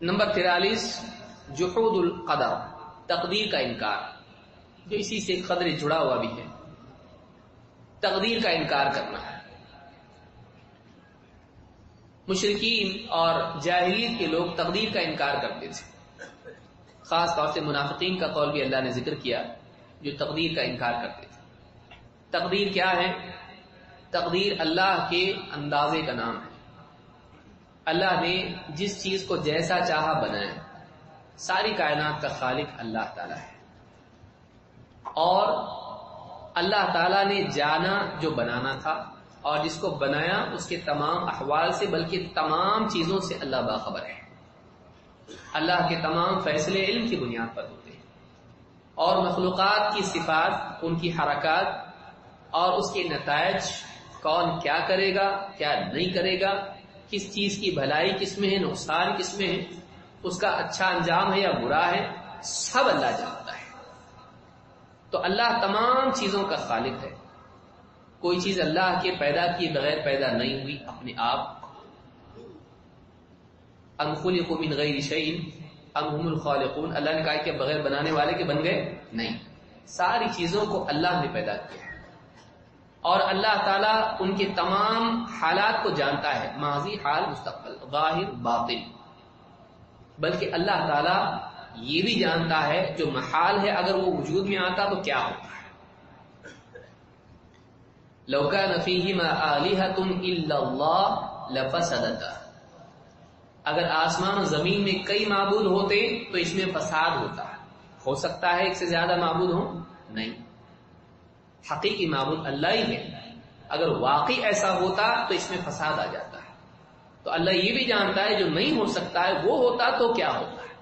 Number 43 جحود القدر، تقدیر کا انکار، جو اسی سے قدر جڑا ہوا بھی ہے، تقدیر کا انکار کرنا ہے۔ مشرکین اور جاہلیت کے لوگ تقدیر کا انکار کرتے تھے، خاص طور سے منافقین کا قول بھی اللہ نے ذکر کیا جو تقدیر کا انکار کرتے تھے۔ تقدیر کیا ہے؟ تقدیر اللہ کے اندازے کا نام ہے۔ اللہ نے جس چیز کو جیسا چاہا بنایا، ساری کائنات کا خالق اللہ تعالی ہے، اور اللہ تعالی نے جانا جو بنانا تھا اور جس کو بنایا اس کے تمام احوال سے، بلکہ تمام چیزوں سے اللہ باخبر ہے۔ اللہ کے تمام فیصلے علم کی بنیاد پر ہوتے ہیں، اور مخلوقات کی صفات، ان کی حرکات اور اس کے نتائج، کون کیا کرے گا کیا نہیں کرے گا، کس چیز کی بھلائی کس میں ہے، نقصان کس میں ہے، اس کا اچھا انجام ہے یا برا ہے، سب اللہ جانتا ہے۔ تو اللہ تمام چیزوں کا خالق ہے، کوئی چیز اللہ کے پیدا کیے بغیر پیدا نہیں ہوئی اپنے آپ۔ ام خلقوا من غیر شیء ام هم الخالقون، اللہ نے کہا کہ بغیر بنانے والے کے بن گئے؟ نہیں، ساری چیزوں کو اللہ نے پیدا کیا ہے، اور اللہ تعالیٰ ان کے تمام حالات کو جانتا ہے، ماضی، حال، مستقبل، ظاہر، باطن۔ بلکہ اللہ تعالیٰ یہ بھی جانتا ہے جو محال ہے اگر وہ وجود میں آتا تو کیا ہوتا ہے۔ لو کان فیہما آلہۃ الا اللہ لفسدتا، اگر آسمان و زمین میں کئی معبود ہوتے تو اس میں فساد ہوتا ہے۔ ہو سکتا ہے ایک سے زیادہ معبود ہوں؟ نہیں، حقیقی معبود اللہ ہی ہے۔ اگر واقعی ایسا ہوتا تو اس میں فساد آ جاتا ہے۔ تو اللہ یہ بھی جانتا ہے جو نہیں ہو سکتا ہے وہ ہوتا تو کیا ہوتا ہے،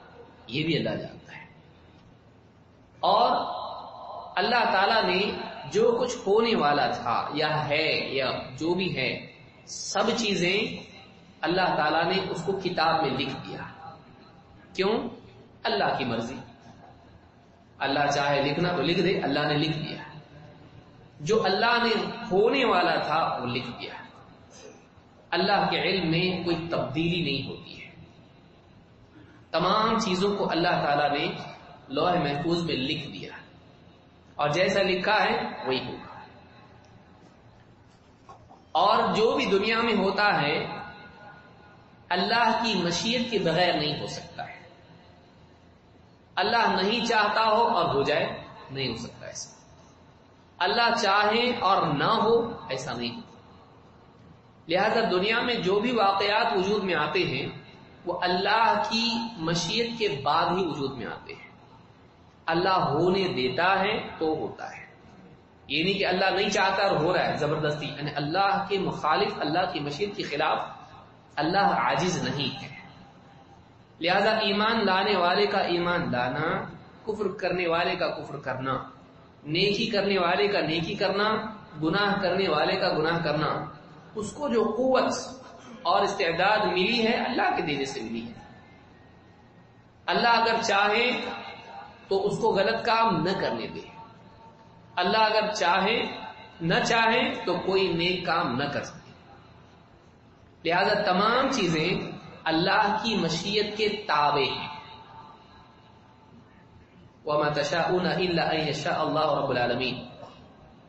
یہ بھی اللہ جانتا ہے۔ اور اللہ تعالیٰ نے جو کچھ ہونے والا تھا یا ہے یا جو بھی ہے، سب چیزیں اللہ تعالیٰ نے اس کو کتاب میں لکھ دیا۔ کیوں؟ اللہ کی مرضی، اللہ چاہے لکھنا تو لکھ دے، اللہ نے لکھ دیا۔ جو اللہ نے ہونے والا تھا وہ لکھ دیا۔ اللہ کے علم میں کوئی تبدیلی نہیں ہوتی ہے، تمام چیزوں کو اللہ تعالیٰ نے لوح محفوظ میں لکھ دیا، اور جیسا لکھا ہے وہی ہوگا۔ اور جو بھی دنیا میں ہوتا ہے اللہ کی مشیت کے بغیر نہیں ہو سکتا ہے۔ اللہ نہیں چاہتا ہو اور ہو جائے، نہیں ہو سکتا ایسا۔ اللہ چاہے اور نہ ہو، ایسا نہیں ہوتا۔ لہذا دنیا میں جو بھی واقعات وجود میں آتے ہیں وہ اللہ کی مشیت کے بعد ہی وجود میں آتے ہیں۔ اللہ ہونے دیتا ہے تو ہوتا ہے، یہ نہیں کہ اللہ نہیں چاہتا اور ہو رہا ہے زبردستی، یعنی اللہ کے مخالف، اللہ کی مشیت کے خلاف اللہ عاجز نہیں ہے۔ لہذا ایمان لانے والے کا ایمان لانا، کفر کرنے والے کا کفر کرنا، نیکی کرنے والے کا نیکی کرنا، گناہ کرنے والے کا گناہ کرنا، اس کو جو قوت اور استعداد ملی ہے اللہ کے دینے سے ملی ہے۔ اللہ اگر چاہے تو اس کو غلط کام نہ کرنے دے، اللہ اگر چاہے نہ چاہے تو کوئی نیک کام نہ کر سکے۔ لہذا تمام چیزیں اللہ کی مشیت کے تابع ہیں۔ وَمَا تَشَاءُونَ إِلَّا أَن يَشَاءَ اللَّهُ رَبُّ الْعَالَمِينَ،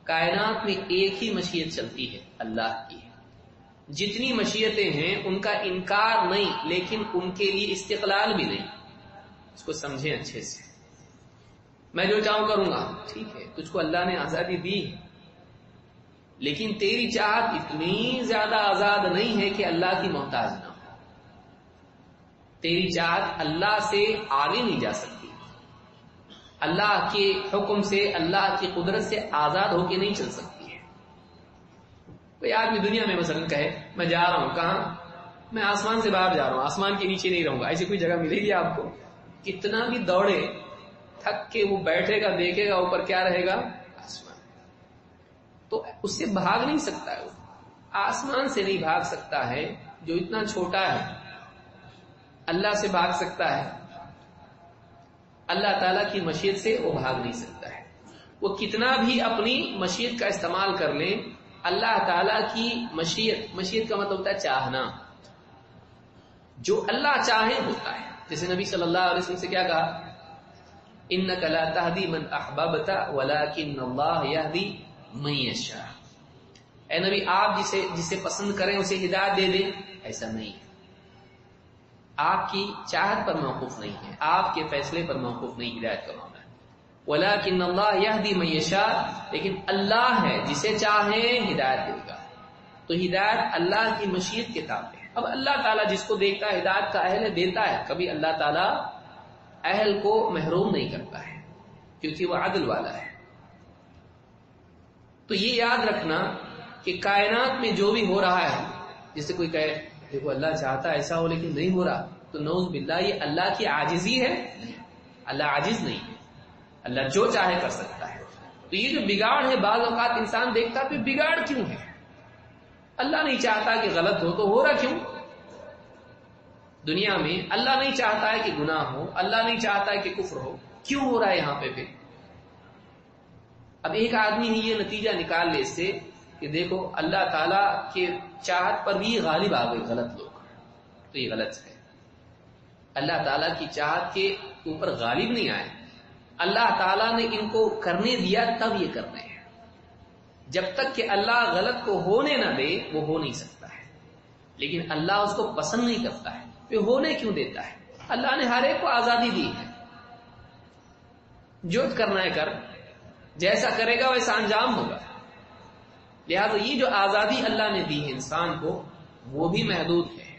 کائنات میں ایک ہی مشیت چلتی ہے، اللہ کی۔ جتنی مشیتیں ہیں ان کا انکار نہیں، لیکن ان کے لیے استقلال بھی نہیں۔ اس کو سمجھیں اچھے سے، میں جو چاہوں کروں گا، ٹھیک ہے، تجھ کو اللہ نے آزادی دی، لیکن تیری چاہت اتنی زیادہ آزاد نہیں ہے کہ اللہ کی محتاج نہ ہو۔ تیری چاہت اللہ سے آگے نہیں جا سکتی، اللہ کے حکم سے، اللہ کی قدرت سے آزاد ہو کے نہیں چل سکتی ہے۔ کوئی آدمی دنیا میں مثلا کہے میں جا رہا ہوں، کہاں؟ میں آسمان سے باہر جا رہا ہوں، آسمان کے نیچے نہیں رہوں گا، ایسی کوئی جگہ ملے گی آپ کو؟ کتنا بھی دوڑے، تھک کے وہ بیٹھے گا، دیکھے گا اوپر کیا رہے گا؟ آسمان۔ تو اس سے بھاگ نہیں سکتا ہے، وہ آسمان سے نہیں بھاگ سکتا ہے جو اتنا چھوٹا ہے، اللہ سے بھاگ سکتا ہے، اللہ تعالیٰ کی مشیت سے وہ بھاگ نہیں سکتا ہے۔ وہ کتنا بھی اپنی مشیت کا استعمال کر لیں، اللہ تعالیٰ کی مشیت کا مطلب ہوتا ہے چاہنا، جو اللہ چاہے ہوتا ہے۔ جیسے نبی صلی اللہ علیہ وسلم سے کیا کہا؟ انک لا تہدی من احببت ولکن اللہ یہدی من یشاء. اے نبی آپ جسے پسند کریں اسے ہدایت دے دیں، ایسا نہیں ہے. آپ کی چاہت پر موقوف نہیں ہے، آپ کے فیصلے پر موقوف نہیں ہدایت کا معاملہ. وَلَٰكِنَّ اللَّهَ يَهْدِي مَن يَشَاءُ، لیکن اللہ ہے جسے چاہے ہدایت دے گا. تو ہدایت اللہ کی مشیت کے تابع ہے. اب اللہ تعالیٰ جس کو دیکھتا ہے ہدایت کا اہل دیتا ہے، کبھی اللہ تعالیٰ اہل کو محروم نہیں کرتا ہے کیونکہ وہ عدل والا ہے. تو یہ یاد رکھنا کہ کائنات میں جو بھی ہو رہا ہے، جس سے کوئی کہے دیکھو اللہ چاہتا ہے ایسا ہو لیکن نہیں ہو رہا، تو نعوذ باللہ یہ اللہ کی عاجزی ہے. اللہ عاجز نہیں ہے، اللہ جو چاہے کر سکتا ہے. تو یہ جو بگاڑ ہے، بعض اوقات انسان دیکھتا ہے کہ بگاڑ کیوں ہے، اللہ نہیں چاہتا کہ غلط ہو تو ہو رہا کیوں؟ دنیا میں اللہ نہیں چاہتا ہے کہ گناہ ہو، اللہ نہیں چاہتا ہے کہ کفر ہو، کیوں ہو رہا ہے یہاں پہ؟ اب ایک آدمی ہی یہ نتیجہ نکال لے اس سے کہ دیکھو اللہ تعالیٰ کے چاہت پر بھی غالب آ گئے غلط لوگ، تو یہ غلط ہے. اللہ تعالیٰ کی چاہت کے اوپر غالب نہیں آئے، اللہ تعالیٰ نے ان کو کرنے دیا تب یہ کرنے ہیں. جب تک کہ اللہ غلط کو ہونے نہ دے وہ ہو نہیں سکتا ہے. لیکن اللہ اس کو پسند نہیں کرتا ہے، پھر ہونے کیوں دیتا ہے؟ اللہ نے ہر ایک کو آزادی دی ہے، جو کرنا ہے کر، جیسا کرے گا ویسا انجام ہوگا. لہذا یہ جو آزادی اللہ نے دی ہے انسان کو وہ بھی محدود ہے،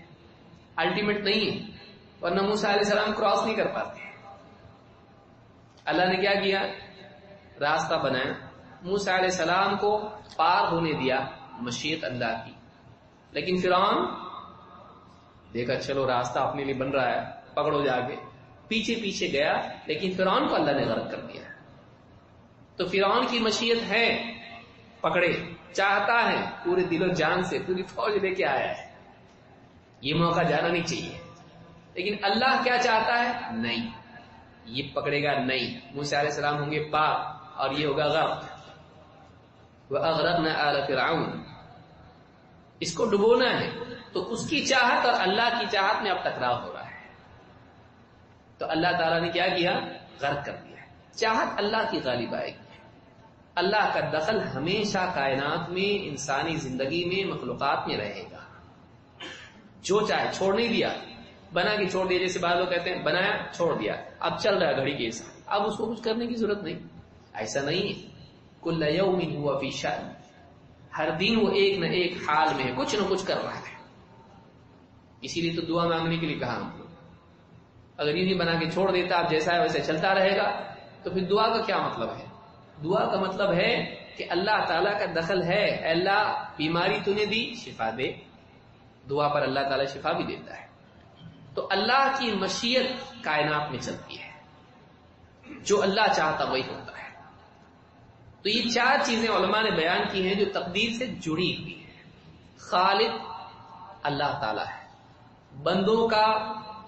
الٹیمیٹ نہیں ہے. ورنہ موسیٰ علیہ السلام کراس نہیں کر پاتے. اللہ نے کیا کیا؟ راستہ بنایا، موسیٰ علیہ السلام کو پار ہونے دیا، مشیت اللہ کی. لیکن فرعون دیکھا چلو راستہ اپنے لیے بن رہا ہے، پکڑو جا کے، پیچھے پیچھے گیا، لیکن فرعون کو اللہ نے غرق کر دیا. تو فرعون کی مشیت ہے، پکڑے، چاہتا ہے، پورے دل و جان سے پوری فوج لے کے آیا ہے، یہ موقع جانا نہیں چاہیے. لیکن اللہ کیا چاہتا ہے؟ نہیں، یہ پکڑے گا نہیں. موسیٰ علیہ السلام ہوں گے پار اور یہ ہوگا غرق. وَأَغْرَقْنَا آلَ فِرْعَوْنَ، اس کو ڈبونا ہے. تو اس کی چاہت اور اللہ کی چاہت میں اب ٹکراؤ ہو رہا ہے. تو اللہ تعالیٰ نے کیا کیا؟ غرق کر دیا. چاہت اللہ کی غالب آئے گی. اللہ کا دخل ہمیشہ کائنات میں، انسانی زندگی میں، مخلوقات میں رہے گا. جو چاہے چھوڑ نہیں دیا، بنا کے چھوڑ دیا. جیسے بعض لوگ کہتے ہیں بنایا چھوڑ دیا، اب چل رہا ہے گھڑی کے ساتھ، اب اس کو کچھ کرنے کی ضرورت نہیں. ایسا نہیں ہے. کل یوم ہوا فی شأن، ہر دن وہ ایک نہ ایک حال میں ہے، کچھ نہ کچھ کر رہا ہے. اسی لیے تو دعا مانگنے کے لیے کہا ہم کو. اگر یہ نہیں بنا کے چھوڑ دیتا اب جیسا ہے ویسے چلتا رہے گا تو پھر دعا کا کیا مطلب ہے؟ دعا کا مطلب ہے کہ اللہ تعالیٰ کا دخل ہے. اے اللہ بیماری تو نے دی، شفا دے. دعا پر اللہ تعالیٰ شفا بھی دیتا ہے. تو اللہ کی مشیت کائنات میں چلتی ہے، جو اللہ چاہتا وہی ہوتا ہے. تو یہ چار چیزیں علماء نے بیان کی ہیں جو تقدیر سے جڑی ہوئی ہیں. خالق اللہ تعالیٰ ہے، بندوں کا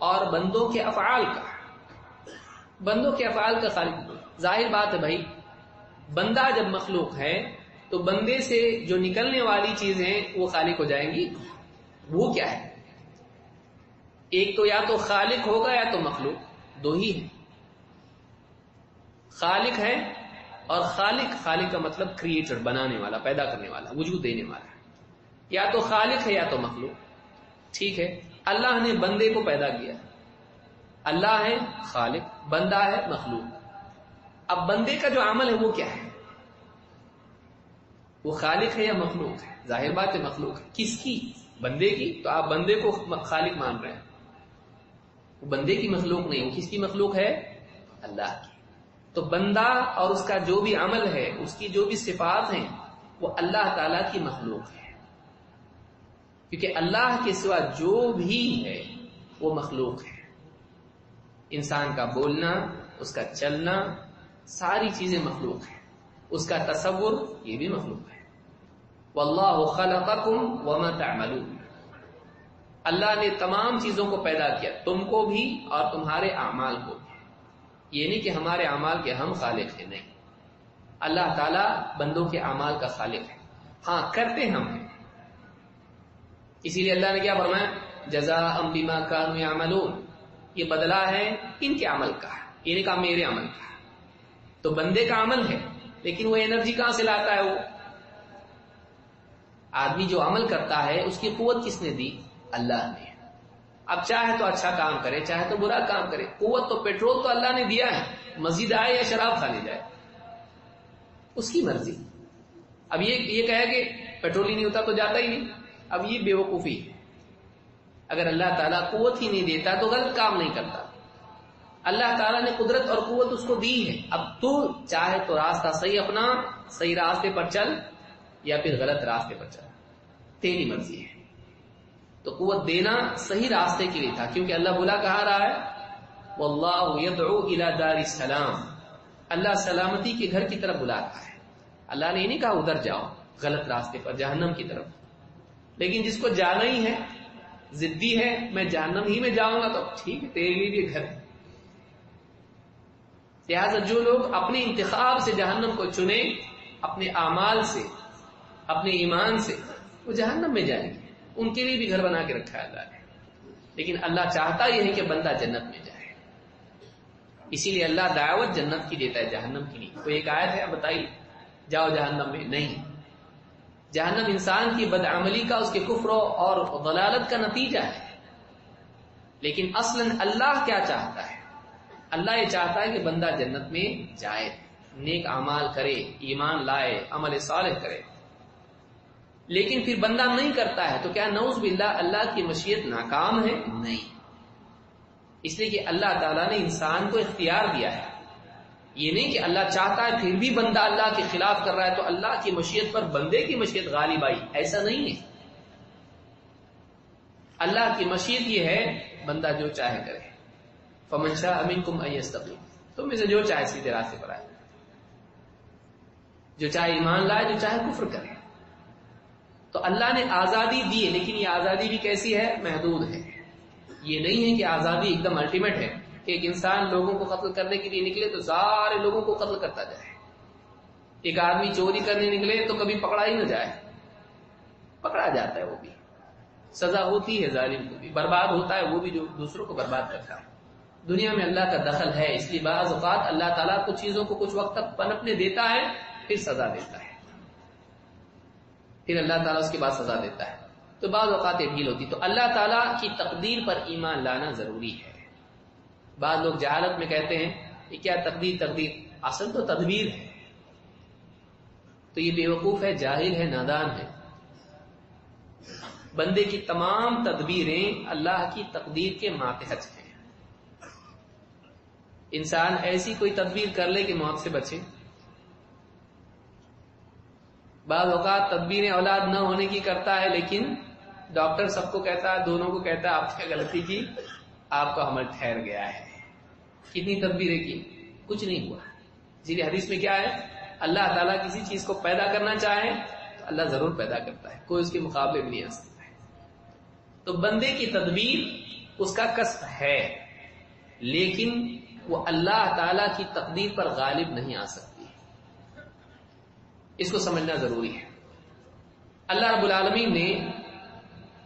اور بندوں کے افعال کا. بندوں کے افعال کا خالق. ظاہر بات ہے بھائی، بندہ جب مخلوق ہے تو بندے سے جو نکلنے والی چیزیں وہ خالق ہو جائیں گی. وہ کیا ہے؟ ایک تو یا تو خالق ہوگا یا تو مخلوق، دو ہی ہے. خالق ہے اور خالق کا مطلب کریٹر، بنانے والا، پیدا کرنے والا، وجود دینے والا. یا تو خالق ہے یا تو مخلوق. ٹھیک ہے، اللہ نے بندے کو پیدا کیا، اللہ ہے خالق، بندہ ہے مخلوق. اب بندے کا جو عمل ہے وہ کیا ہے؟ وہ خالق ہے یا مخلوق ہے؟ ظاہر بات ہے مخلوق ہے. کس کی؟ بندے کی. تو آپ بندے کو خالق مان رہے ہیں، وہ بندے کی مخلوق نہیں. وہ کس کی مخلوق ہے؟ اللہ کی. تو بندہ اور اس کا جو بھی عمل ہے، اس کی جو بھی صفات ہیں، وہ اللہ تعالیٰ کی مخلوق ہے. کیونکہ اللہ کے سوا جو بھی ہے وہ مخلوق ہے. انسان کا بولنا، اس کا چلنا، ساری چیزیں مخلوق ہیں. اس کا تصور، یہ بھی مخلوق ہے. واللہ خلقکم وما تعملون، اللہ نے تمام چیزوں کو پیدا کیا، تم کو بھی اور تمہارے اعمال کو بھی. یہ نہیں کہ ہمارے اعمال کے ہم خالق ہیں، نہیں. اللہ تعالیٰ بندوں کے اعمال کا خالق ہے. ہاں کرتے ہم ہیں. اسی لیے اللہ نے کیا فرمایا؟ جزاء بما كانوا يعملون، یہ بدلہ ہے ان کے عمل کا، یہ نہیں کہا میرے عمل کا. تو بندے کا عمل ہے، لیکن وہ انرجی کہاں سے لاتا ہے؟ وہ آدمی جو عمل کرتا ہے اس کی قوت کس نے دی؟ اللہ نے. اب چاہے تو اچھا کام کرے، چاہے تو برا کام کرے. قوت تو پیٹرول تو اللہ نے دیا ہے، مسجد آئے یا شراب کھانے جائے اس کی مرضی. اب یہ کہے کہ پیٹرول ہی نہیں ہوتا تو جاتا ہی نہیں، اب یہ بے وقوفی ہے. اگر اللہ تعالیٰ قوت ہی نہیں دیتا تو غلط کام نہیں کرتا. اللہ تعالیٰ نے قدرت اور قوت اس کو دی ہے. اب تو چاہے تو راستہ صحیح اپنا، صحیح راستے پر چل یا پھر غلط راستے پر چل، تیری مرضی ہے. تو قوت دینا صحیح راستے کے لیے تھا، کیونکہ اللہ بلا کہا رہا ہے واللہ یدعو الی دار السلام، اللہ سلامتی کے گھر کی طرف بلا رہا ہے. اللہ نے یہ نہیں کہا ادھر جاؤ غلط راستے پر جہنم کی طرف. لیکن جس کو جانا ہی ہے، ضدی ہے میں جہنم ہی میں جاؤں گا، تو ٹھیک ہے تیرے لیے بھی گھر ہے. لہٰذا جو لوگ اپنے انتخاب سے جہنم کو چنیں، اپنے اعمال سے، اپنے ایمان سے، وہ جہنم میں جائیں گے. ان کے لیے بھی گھر بنا کے رکھا ہے اللہ نے. لیکن اللہ چاہتا یہ ہے کہ بندہ جنت میں جائے، اسی لیے اللہ دعوت جنت کی دیتا ہے، جہنم کی نہیں. کوئی ایک آیت ہے بتائیے جاؤ جہنم میں؟ نہیں. جہنم انسان کی بدعملی کا، اس کے کفر اور ضلالت کا نتیجہ ہے. لیکن اصلاً اللہ کیا چاہتا ہے؟ اللہ یہ چاہتا ہے کہ بندہ جنت میں جائے، نیک اعمال کرے، ایمان لائے، عمل صالح کرے. لیکن پھر بندہ نہیں کرتا ہے تو کیا نعوذ باللہ اللہ کی مشیت ناکام ہے؟ نہیں. اس لیے کہ اللہ تعالیٰ نے انسان کو اختیار دیا ہے. یہ نہیں کہ اللہ چاہتا ہے پھر بھی بندہ اللہ کے خلاف کر رہا ہے تو اللہ کی مشیت پر بندے کی مشیت غالب آئی، ایسا نہیں ہے. اللہ کی مشیت یہ ہے بندہ جو چاہے کرے. فمن شاء منکم ان یستقیم، تم میں سے جو چاہے سیدھے راستے پر آئے، جو چاہے ایمان لائے، جو چاہے کفر کرے. تو اللہ نے آزادی دی ہے، لیکن یہ آزادی بھی کیسی ہے؟ محدود ہے. یہ نہیں ہے کہ آزادی ایک دم الٹیمیٹ ہے کہ ایک انسان لوگوں کو قتل کرنے کے لیے نکلے تو سارے لوگوں کو قتل کرتا جائے. ایک آدمی چوری کرنے نکلے تو کبھی پکڑا ہی نہ جائے، پکڑا جاتا ہے، وہ بھی سزا ہوتی ہے. ظالم کو بھی برباد ہوتا ہے، وہ بھی جو دوسروں کو برباد کرتا ہے. دنیا میں اللہ کا دخل ہے، اس لیے بعض اوقات اللہ تعالیٰ کچھ چیزوں کو کچھ وقت تک پنپنے دیتا ہے، پھر سزا دیتا ہے، پھر اللہ تعالیٰ اس کے بعد سزا دیتا ہے. تو بعض اوقات یہ ڈھیل ہوتی. تو اللہ تعالیٰ کی تقدیر پر ایمان لانا ضروری ہے. بعض لوگ جہالت میں کہتے ہیں یہ کیا تقدیر، اصل تو تدبیر ہے. تو یہ بے وقوف ہے، جاہل ہے، نادان ہے. بندے کی تمام تدبیریں اللہ کی تقدیر کے ماتحت ہیں. انسان ایسی کوئی تدبیر کر لے کہ موت سے بچے. بعض اوقات تدبیریں اولاد نہ ہونے کی کرتا ہے، لیکن ڈاکٹر سب کو کہتا ہے، دونوں کو کہتا ہے آپ نے غلطی کی، آپ کا حمل ٹھہر گیا ہے. کتنی تدبیریں کی، کچھ نہیں ہوا. اسی لیے حدیث میں کیا ہے؟ اللہ تعالیٰ کسی چیز کو پیدا کرنا چاہے تو اللہ ضرور پیدا کرتا ہے، کوئی اس کے مقابلے میں نہیں آ سکتا ہے. تو بندے کی تدبیر اس کا کسب ہے، لیکن وہ اللہ تعالیٰ کی تقدیر پر غالب نہیں آ سکتی. اس کو سمجھنا ضروری ہے. اللہ رب العالمین نے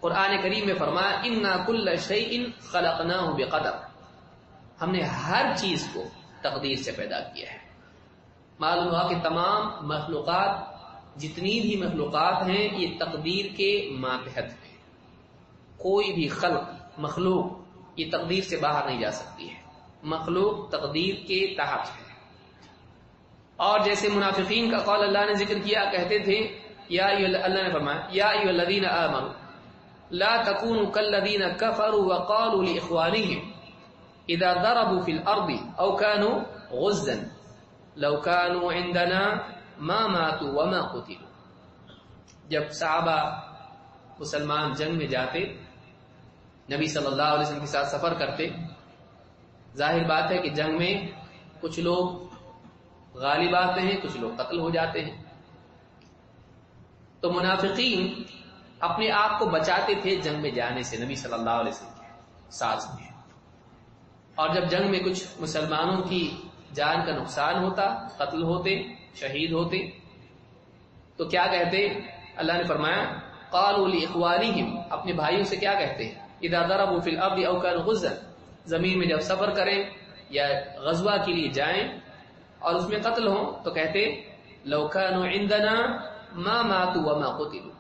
قرآن کریم میں فرمایا اِنَّا كُلَّ شَيْءٍ خَلَقْنَاهُ بِقَدَرٍ، ہم نے ہر چیز کو تقدیر سے پیدا کیا ہے. معلوم ہوا کہ تمام مخلوقات، جتنی بھی مخلوقات ہیں، یہ تقدیر کے ماتحت ہیں. کوئی بھی خلق، مخلوق یہ تقدیر سے باہر نہیں جا سکتی ہے. مخلوق تقدیر کے تحت ہے. اور جیسے منافقین کا قول اللہ نے ذکر کیا، کہتے تھے اللہ نے فرمایا یا ایھا الذین آمنوا لا تکونوا کالذین کفروا وقالوا لاخوانهم اذا ضربوا في الارض او كانوا غزا لو كانوا عندنا ما ماتوا وما قتلوا. جب صحابہ مسلمان جنگ میں جاتے، نبی صلی اللہ علیہ وسلم کے ساتھ سفر کرتے، ظاہر بات ہے کہ جنگ میں کچھ لوگ غالب آتے ہیں، کچھ لوگ قتل ہو جاتے ہیں. تو منافقین اپنے آپ کو بچاتے تھے جنگ میں جانے سے نبی صلی اللہ علیہ وسلم کے ساتھ میں. اور جب جنگ میں کچھ مسلمانوں کی جان کا نقصان ہوتا، قتل ہوتے، شہید ہوتے، تو کیا کہتے؟ اللہ نے فرمایا قالوا لاخوانهم، اپنے بھائیوں سے کیا کہتے ہیں؟ اذا ضربوا في الارض او كانوا غزا، زمین میں جب سفر کریں یا غزوہ کے لیے جائیں اور اس میں قتل ہوں تو کہتے لو كانوا عندنا ما ماتوا وما قتلوا،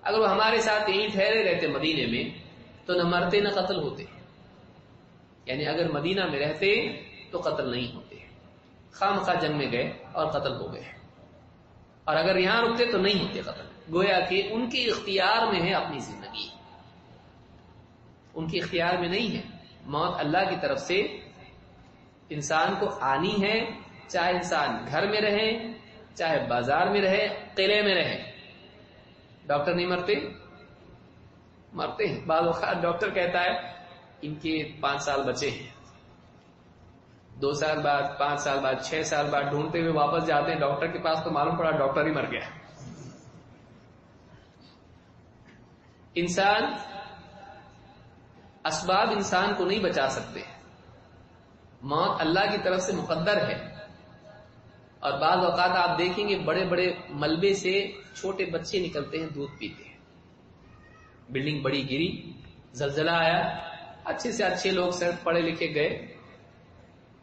اگر وہ ہمارے ساتھ یہیں ٹھہرے رہتے مدینے میں تو نہ مرتے نہ قتل ہوتے، یعنی اگر مدینہ میں رہتے تو قتل نہیں ہوتے، خامخواہ جنگ میں گئے اور قتل ہو گئے، اور اگر یہاں رکتے تو نہیں ہوتے قتل۔ گویا کہ ان کے اختیار میں ہے اپنی زندگی، ان کے اختیار میں نہیں ہے۔ موت اللہ کی طرف سے انسان کو آنی ہے، چاہے انسان گھر میں رہے، چاہے بازار میں رہے، قلعے میں رہے۔ ڈاکٹر نہیں مرتے؟ مرتے ہیں۔ بعض اوقات ڈاکٹر کہتا ہے ان کے 5 سال بچے ہیں، 2 سال بعد، 5 سال بعد، 6 سال بعد ڈھونڈتے ہوئے واپس جاتے ہیں ڈاکٹر کے پاس تو معلوم پڑا ڈاکٹر ہی مر گیا۔ انسان، اسباب انسان کو نہیں بچا سکتے، موت اللہ کی طرف سے مقدر ہے۔ اور بعض اوقات آپ دیکھیں گے بڑے بڑے ملبے سے چھوٹے بچے نکلتے ہیں، دودھ پیتے ہیں۔ بلڈنگ بڑی گری، زلزلہ آیا، اچھے سے اچھے لوگ صرف پڑھے لکھے گئے،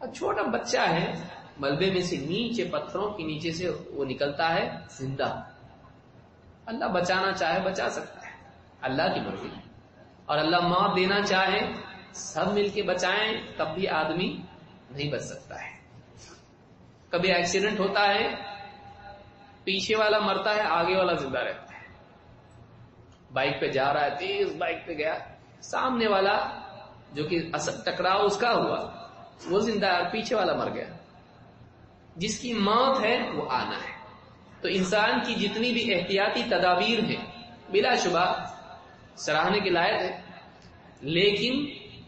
اور چھوٹا بچہ ہے ملبے میں سے نیچے، پتھروں کے نیچے سے وہ نکلتا ہے زندہ۔ اللہ بچانا چاہے بچا سکتا ہے، اللہ کی مرضی۔ اور اللہ موت دینا چاہے سب مل کے بچائیں تب بھی آدمی نہیں بچ سکتا ہے۔ کبھی ایکسیڈنٹ ہوتا ہے، پیچھے والا مرتا ہے، آگے والا زندہ رہتا ہے۔ بائک پہ جا رہا ہے، تیز بائک پہ گیا، سامنے والا جو کہ ٹکراؤ اس کا ہوا وہ زندہ ہے، اور پیچھے والا مر گیا۔ جس کی موت ہے وہ آنا ہے۔ تو انسان کی جتنی بھی احتیاطی تدابیر ہیں بلا شبہ سراہنے کے لائق ہے، لیکن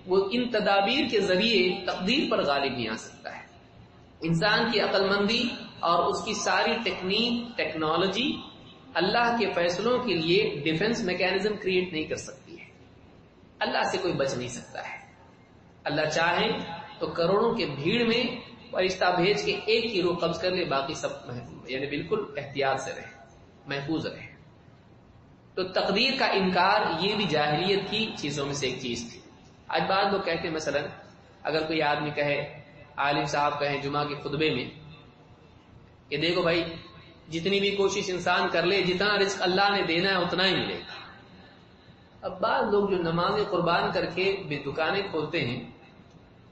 وہ ان تدابیر کے ذریعے تقدیر پر غالب نہیں آ سکتا ہے۔ انسان کی عقل مندی اور اس کی ساری ٹیکنالوجی اللہ کے فیصلوں کے لیے ڈیفنس میکینزم کریٹ نہیں کر سکتی ہے۔ اللہ سے کوئی بچ نہیں سکتا ہے۔ اللہ چاہے تو کروڑوں کے بھیڑ میں فرشتہ بھیج کے ایک کی روح قبض کر لے، باقی سب یعنی بالکل احتیاط سے رہے، محفوظ رہے۔ تو تقدیر کا انکار یہ بھی جاہلیت کی چیزوں میں سے ایک چیز تھی۔ آج بعض لوگ کہتے ہیں، مثلا اگر کوئی آدمی کہے، عالم صاحب کہیں جمعہ کے خطبے میں کہ دیکھو بھائی جتنی بھی کوشش انسان کر لے، جتنا رزق اللہ نے دینا ہے اتنا ہی ملے گا۔ اب بعض لوگ جو نمازیں قربان کر کے بھی دکانیں کھولتے ہیں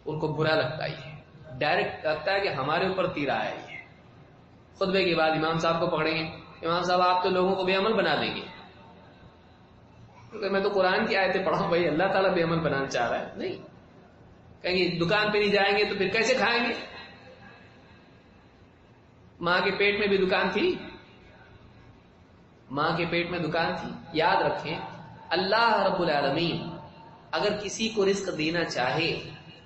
ان کو برا لگتا ہی ہے، ڈائریکٹ لگتا ہے کہ ہمارے اوپر تیر آیا ہی ہے۔ خطبے کے بعد امام صاحب کو پکڑیں گے، امام صاحب آپ تو لوگوں کو بے عمل بنا دیں گے۔ میں تو قرآن کی آیتیں پڑھا ہوں، بھائی اللہ تعالیٰ بے عمل بنانا چاہ رہا ہے؟ نہیں، کہیں گے دکان پہ نہیں جائیں گے تو پھر کیسے کھائیں گے؟ ماں کے پیٹ میں بھی دکان تھی، ماں کے پیٹ میں دکان تھی۔ یاد رکھیں، اللہ رب العالمین اگر کسی کو رزق دینا چاہے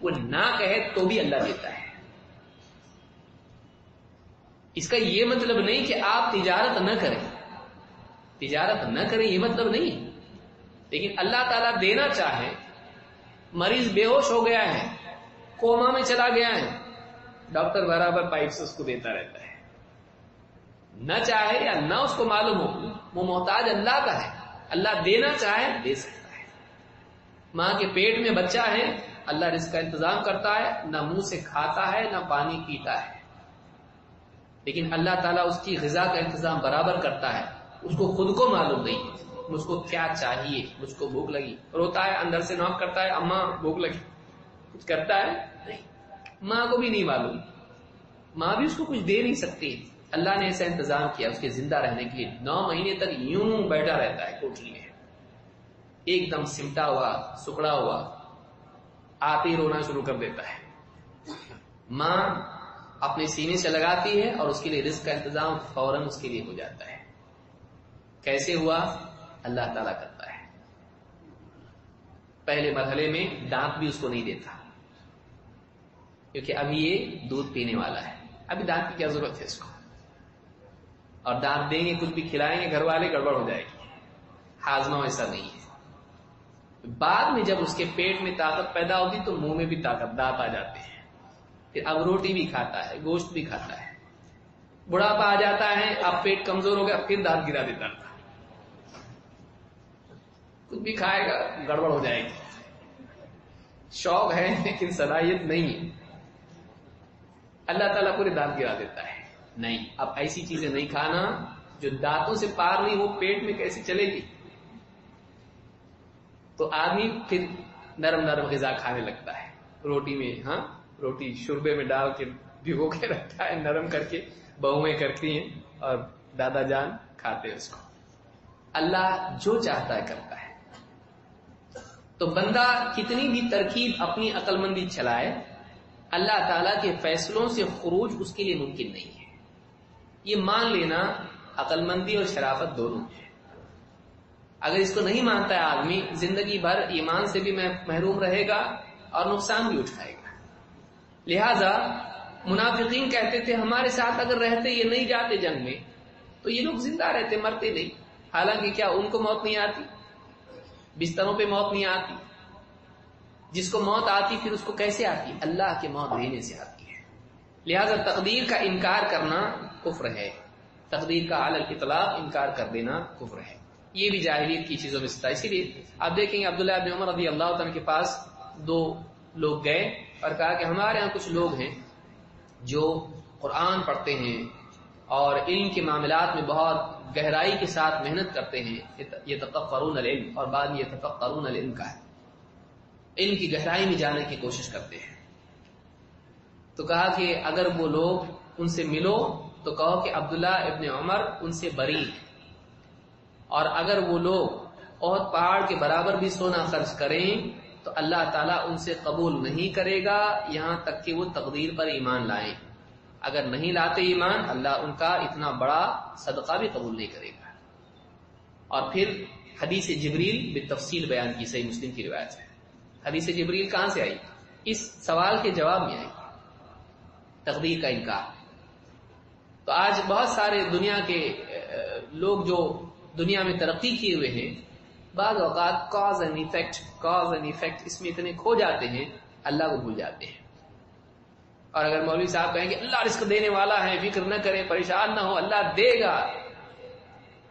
وہ نہ کہے تو بھی اللہ دیتا ہے۔ اس کا یہ مطلب نہیں کہ آپ تجارت نہ کریں، تجارت نہ کریں یہ مطلب نہیں، لیکن اللہ تعالیٰ دینا چاہے، مریض بے ہوش ہو گیا ہے، کوما میں چلا گیا ہے، ڈاکٹر برابر پائپ سے اس کو دیتا رہتا ہے۔ نہ چاہے یا نہ اس کو معلوم ہو، وہ محتاج اللہ کا ہے، اللہ دینا چاہے دے سکتا ہے۔ ماں کے پیٹ میں بچہ ہے، اللہ رزق کا انتظام کرتا ہے، نہ منہ سے کھاتا ہے نہ پانی پیتا ہے، لیکن اللہ تعالیٰ اس کی غذا کا انتظام برابر کرتا ہے۔ اس کو خود کو معلوم نہیں مجھ کو کیا چاہیے، مجھ کو بھوک لگی، روتا ہے، اندر سے نوک کرتا ہے، اماں بھوک لگی، کچھ کرتا ہے نہیں۔ ماں کو بھی نہیں معلوم، ماں بھی اس کو کچھ دے نہیں سکتی۔ اللہ نے ایسا انتظام کیا اس کے زندہ رہنے کے لیے، 9 مہینے تک یوں بیٹھا رہتا ہے کوٹری میں، ایک دم سمٹا ہوا، سکڑا ہوا، آتے ہی رونا شروع کر دیتا ہے۔ ماں اپنے سینے سے لگاتی ہے اور اس کے لیے رزق کا انتظام فوراً اس کے لیے ہو جاتا ہے۔ کیسے ہوا؟ اللہ تعالیٰ کرتا ہے۔ پہلے مرحلے میں دانت بھی اس کو نہیں دیتا، کیونکہ ابھی یہ دودھ پینے والا ہے، ابھی دانت کی کیا ضرورت ہے اس کو، اور دانت دیں گے کچھ بھی کھلائیں گے گھر والے گڑبڑ ہو جائے گی، ہاضمہ ایسا نہیں ہے۔ بعد میں جب اس کے پیٹ میں طاقت پیدا ہوتی تو منہ میں بھی طاقت، دانت آ جاتے ہیں، پھر اب روٹی بھی کھاتا ہے، گوشت بھی کھاتا ہے۔ بڑھاپا آ جاتا ہے، اب پیٹ کمزور ہو گیا، پھر دانت گرا دیتا تھا، کچھ بھی کھائے گا گڑبڑ ہو جائے گی۔ شوق ہے لیکن صلاحیت نہیں ہے، اللہ تعالیٰ پورے دانت گرا دیتا ہے. نہیں، اب ایسی چیزیں نہیں کھانا جو دانتوں سے پار نہیں، وہ پیٹ میں کیسے چلے گی؟ تو آدمی پھر نرم نرم غذا کھانے لگتا ہے، روٹی میں، ہاں روٹی شوربے میں ڈال کے بھگو کے رکھتا ہے، نرم کر کے بہویں کرتی ہیں اور دادا جان کھاتے ہیں اس کو. اللہ جو چاہتا ہے کرتا ہے. تو بندہ کتنی بھی ترکیب اپنی عقل مندی چلائے، اللہ تعالیٰ کے فیصلوں سے خروج اس کے لیے ممکن نہیں ہے. یہ مان لینا عقل مندی اور شرافت دونوں ہے. اگر اس کو نہیں مانتا ہے آدمی، زندگی بھر ایمان سے بھی محروم رہے گا اور نقصان بھی اٹھائے گا. لہذا منافقین کہتے تھے ہمارے ساتھ اگر رہتے، یہ نہیں جاتے جنگ میں، تو یہ لوگ زندہ رہتے، مرتے نہیں. حالانکہ کیا ان کو موت نہیں آتی؟ بستروں پہ موت نہیں آتی؟ جس کو موت آتی پھر اس کو کیسے آتی؟ اللہ کے موت دینے سے آتی ہے. لہذا تقدیر کا انکار کرنا کفر ہے، تقدیر کا علی الاطلاق انکار کر دینا کفر ہے. یہ بھی جاہلیت کی چیزوں میں سے تھا. اسی لیے آپ دیکھیں گے عبداللہ بن عمر رضی اللہ عنہ کے پاس دو لوگ گئے اور کہا کہ ہمارے ہاں کچھ لوگ ہیں جو قرآن پڑھتے ہیں اور علم کے معاملات میں بہت گہرائی کے ساتھ محنت کرتے ہیں. یتفقرون العلم، اور بعد میں یتفقرون العلم کا ہے، علم کی گہرائی میں جانے کی کوشش کرتے ہیں. تو کہا کہ اگر وہ لوگ ان سے ملو تو کہو کہ عبداللہ ابن عمر ان سے بری ہیں، اور اگر وہ لوگ احد پہاڑ کے برابر بھی سونا خرچ کریں تو اللہ تعالیٰ ان سے قبول نہیں کرے گا یہاں تک کہ وہ تقدیر پر ایمان لائیں. اگر نہیں لاتے ایمان، اللہ ان کا اتنا بڑا صدقہ بھی قبول نہیں کرے گا. اور پھر حدیث جبریل بالتفصیل بیان کی، صحیح مسلم کی روایت ہے. حدیث جبریل کہاں سے آئی؟ اس سوال کے جواب میں آئی، تقدیر کا انکار. تو آج بہت سارے دنیا کے لوگ جو دنیا میں ترقی کیے ہوئے ہیں، بعض اوقات کاز اینڈ ایفیکٹ اس میں اتنے کھو جاتے ہیں، اللہ کو بھول جاتے ہیں. اور اگر مولوی صاحب کہیں گے اللہ رزق دینے والا ہے، فکر نہ کریں، پریشان نہ ہو، اللہ دے گا،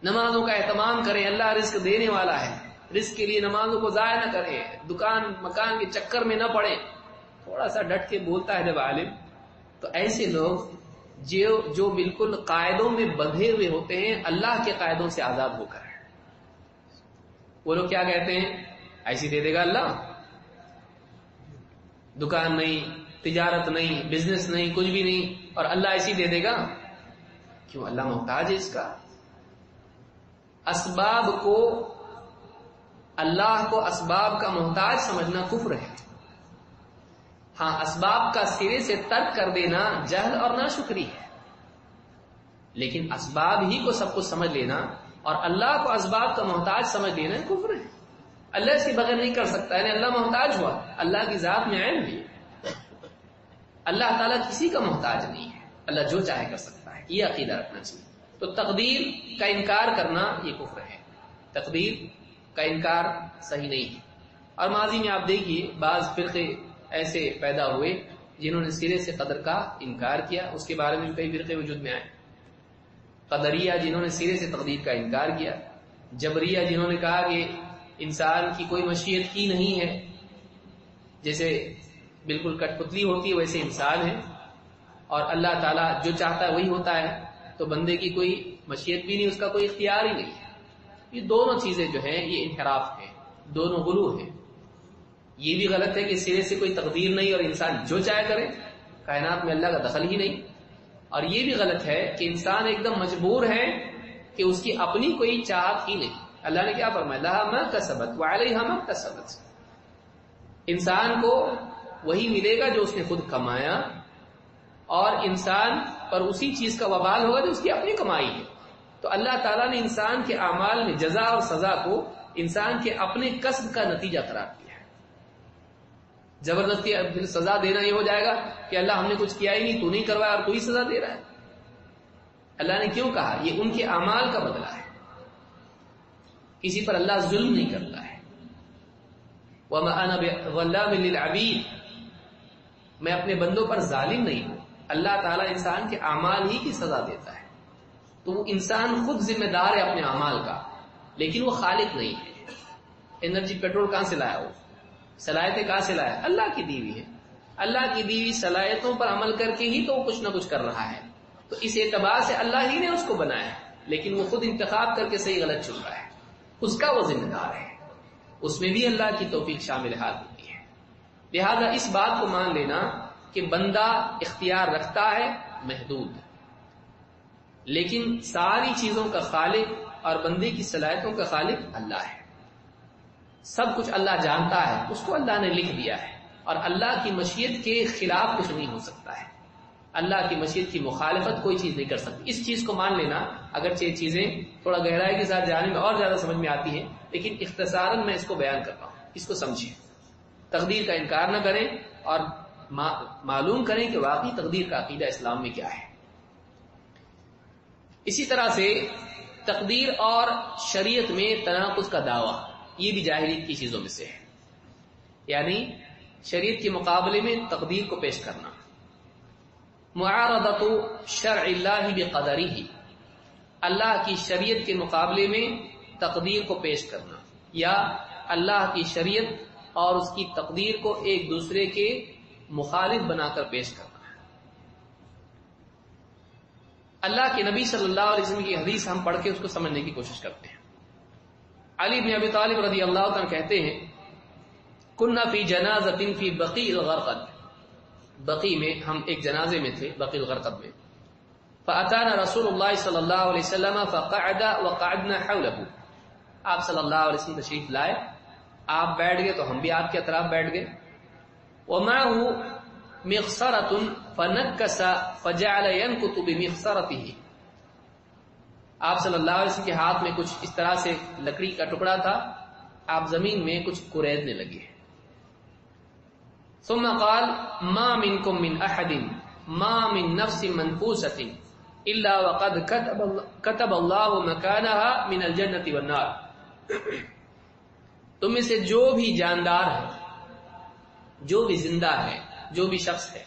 نمازوں کا اہتمام کریں، اللہ رزق دینے والا ہے، رزق کے لیے نمازوں کو ضائع نہ کریں، دکان مکان کے چکر میں نہ پڑیں، تھوڑا سا ڈٹ کے بولتا ہے جب عالم، تو ایسے لوگ جو بالکل قاعدوں میں بندھے ہوئے ہوتے ہیں، اللہ کے قاعدوں سے آزاد ہو کر، وہ لوگ کیا کہتے ہیں؟ ایسی دے دے گا اللہ، دکان نہیں، تجارت نہیں، بزنس نہیں، کچھ بھی نہیں، اور اللہ ایسی دے دے گا. کیوں؟ اللہ محتاج ہے اس کا. اسباب کو، اللہ کو اسباب کا محتاج سمجھنا کفر ہے. ہاں، اسباب کا سرے سے ترک کر دینا جہل اور ناشکری ہے، لیکن اسباب ہی کو سب کچھ سمجھ لینا اور اللہ کو اسباب کا محتاج سمجھ لینا کفر ہے. اللہ اس کے بغیر نہیں کر سکتا، یعنی اللہ محتاج ہوا. اللہ کی ذات میں عین بھی، اللہ تعالیٰ کسی کا محتاج نہیں ہے، اللہ جو چاہے کر سکتا ہے. یہ عقیدہ رکھنا چاہیے. تو تقدیر کا انکار کرنا یہ کفر ہے، تقدیر کا انکار صحیح نہیں ہے. اور ماضی میں آپ دیکھیے بعض فرقے ایسے پیدا ہوئے جنہوں نے سرے سے قدر کا انکار کیا. اس کے بارے میں کئی فرقے وجود میں آئے. قدریہ جنہوں نے سرے سے تقدیر کا انکار کیا، جبریہ جنہوں نے کہا کہ انسان کی کوئی مشیت کی نہیں ہے، جیسے بالکل کٹ پتلی ہوتی ہے ویسے انسان ہے، اور اللہ تعالیٰ جو چاہتا ہے وہی ہوتا ہے، تو بندے کی کوئی مشیت بھی نہیں، اس کا کوئی اختیار ہی نہیں ہے. یہ دونوں چیزیں جو ہیں یہ انحراف ہیں، دونوں غلو ہیں. یہ بھی غلط ہے کہ سرے سے کوئی تقدیر نہیں اور انسان جو چاہے کرے، کائنات میں اللہ کا دخل ہی نہیں. اور یہ بھی غلط ہے کہ انسان ایک دم مجبور ہے کہ اس کی اپنی کوئی چاہت ہی نہیں. اللہ نے کیا فرمایا؟ لہا ما کسبت وعلیہا ما اکتسبت. انسان کو وہی ملے گا جو اس نے خود کمایا، اور انسان پر اسی چیز کا وبال ہوگا جو اس کی اپنی کمائی ہے. تو اللہ تعالیٰ نے انسان کے اعمال میں جزا اور سزا کو انسان کے اپنے کسب کا نتیجہ قرار دیا ہے. زبردستی سزا دینا یہ ہو جائے گا کہ اللہ ہم نے کچھ کیا ہی نہیں، تو نہیں کروایا اور تو ہی سزا دے رہا ہے. اللہ نے کیوں کہا؟ یہ ان کے اعمال کا بدلہ ہے. کسی پر اللہ ظلم نہیں کرتا ہے. وَمَا أَنَا بِظَلَّامٍ لِلْعَبِيدِ، میں اپنے بندوں پر ظالم نہیں ہوں. اللہ تعالیٰ انسان کے اعمال ہی کی سزا دیتا ہے. تو وہ انسان خود ذمہ دار ہے اپنے اعمال کا، لیکن وہ خالق نہیں ہے. انرجی پیٹرول کہاں سے لایا؟ وہ صلاحیتیں کہاں سے لایا؟ اللہ کی دی ہوئی ہے. اللہ کی دی ہوئی صلاحیتوں پر عمل کر کے ہی تو وہ کچھ نہ کچھ کر رہا ہے. تو اس اعتبار سے اللہ ہی نے اس کو بنایا ہے، لیکن وہ خود انتخاب کر کے صحیح غلط چن رہا ہے، اس کا وہ ذمہ دار ہے. اس میں بھی اللہ کی توفیق شامل حال ہوتی ہے. لہذا اس بات کو مان لینا کہ بندہ اختیار رکھتا ہے محدود، لیکن ساری چیزوں کا خالق اور بندے کی صلاحیتوں کا خالق اللہ ہے. سب کچھ اللہ جانتا ہے، اس کو اللہ نے لکھ دیا ہے، اور اللہ کی مشیت کے خلاف کچھ نہیں ہو سکتا ہے. اللہ کی مشیت کی مخالفت کوئی چیز نہیں کر سکتی. اس چیز کو مان لینا، اگرچہ یہ چیزیں تھوڑا گہرائی کے ساتھ جانے میں اور زیادہ سمجھ میں آتی ہیں، لیکن اختصاراً میں اس کو بیان کر رہا ہوں، اس کو سمجھیں. تقدیر کا انکار نہ کریں اور معلوم کریں کہ واقعی تقدیر کا عقیدہ اسلام میں کیا ہے. اسی طرح سے تقدیر اور شریعت میں تناقض کا دعویٰ، یہ بھی جاہلیت کی چیزوں میں سے ہے. یعنی شریعت کے مقابلے میں تقدیر کو پیش کرنا. معارضۃ شرع اللہ بقدرہ، اللہ کی شریعت کے مقابلے میں تقدیر کو پیش کرنا، یا اللہ کی شریعت اور اس کی تقدیر کو ایک دوسرے کے مخالف بنا کر پیش کرنا. اللہ کے نبی صلی اللہ علیہ وسلم کی حدیث ہم پڑھ کے اس کو سمجھنے کی کوشش کرتے ہیں. علی بن ابی طالب رضی اللہ عنہ کہتے ہیں کنا فی جنازۃ فی بقیع الغرقد، بقیع میں ہم ایک جنازے میں تھے، بقیع الغرقد میں. فاتانا رسول اللہ صلی اللہ علیہ وسلم فقعد وقعدنا حوله، آپ صلی اللہ علیہ وسلم تشریف لائے، آپ بیٹھ گئے تو ہم بھی آپ کے اطراف بیٹھ گئے. ومعه مغصرۃ فنکس فجعل ينکت بمغصرته، آپ صلی اللہ علیہ وسلم کے ہاتھ میں کچھ اس طرح سے لکڑی کا ٹکڑا تھا، آپ زمین میں کچھ کریدنے لگے. ثم قال ما منكم من احد ما من نفس منفوسة الا وقد كتب الله مكانها من الجنة والنار، تم میں سے جو بھی جاندار ہے، جو بھی زندہ ہے، جو بھی شخص ہے،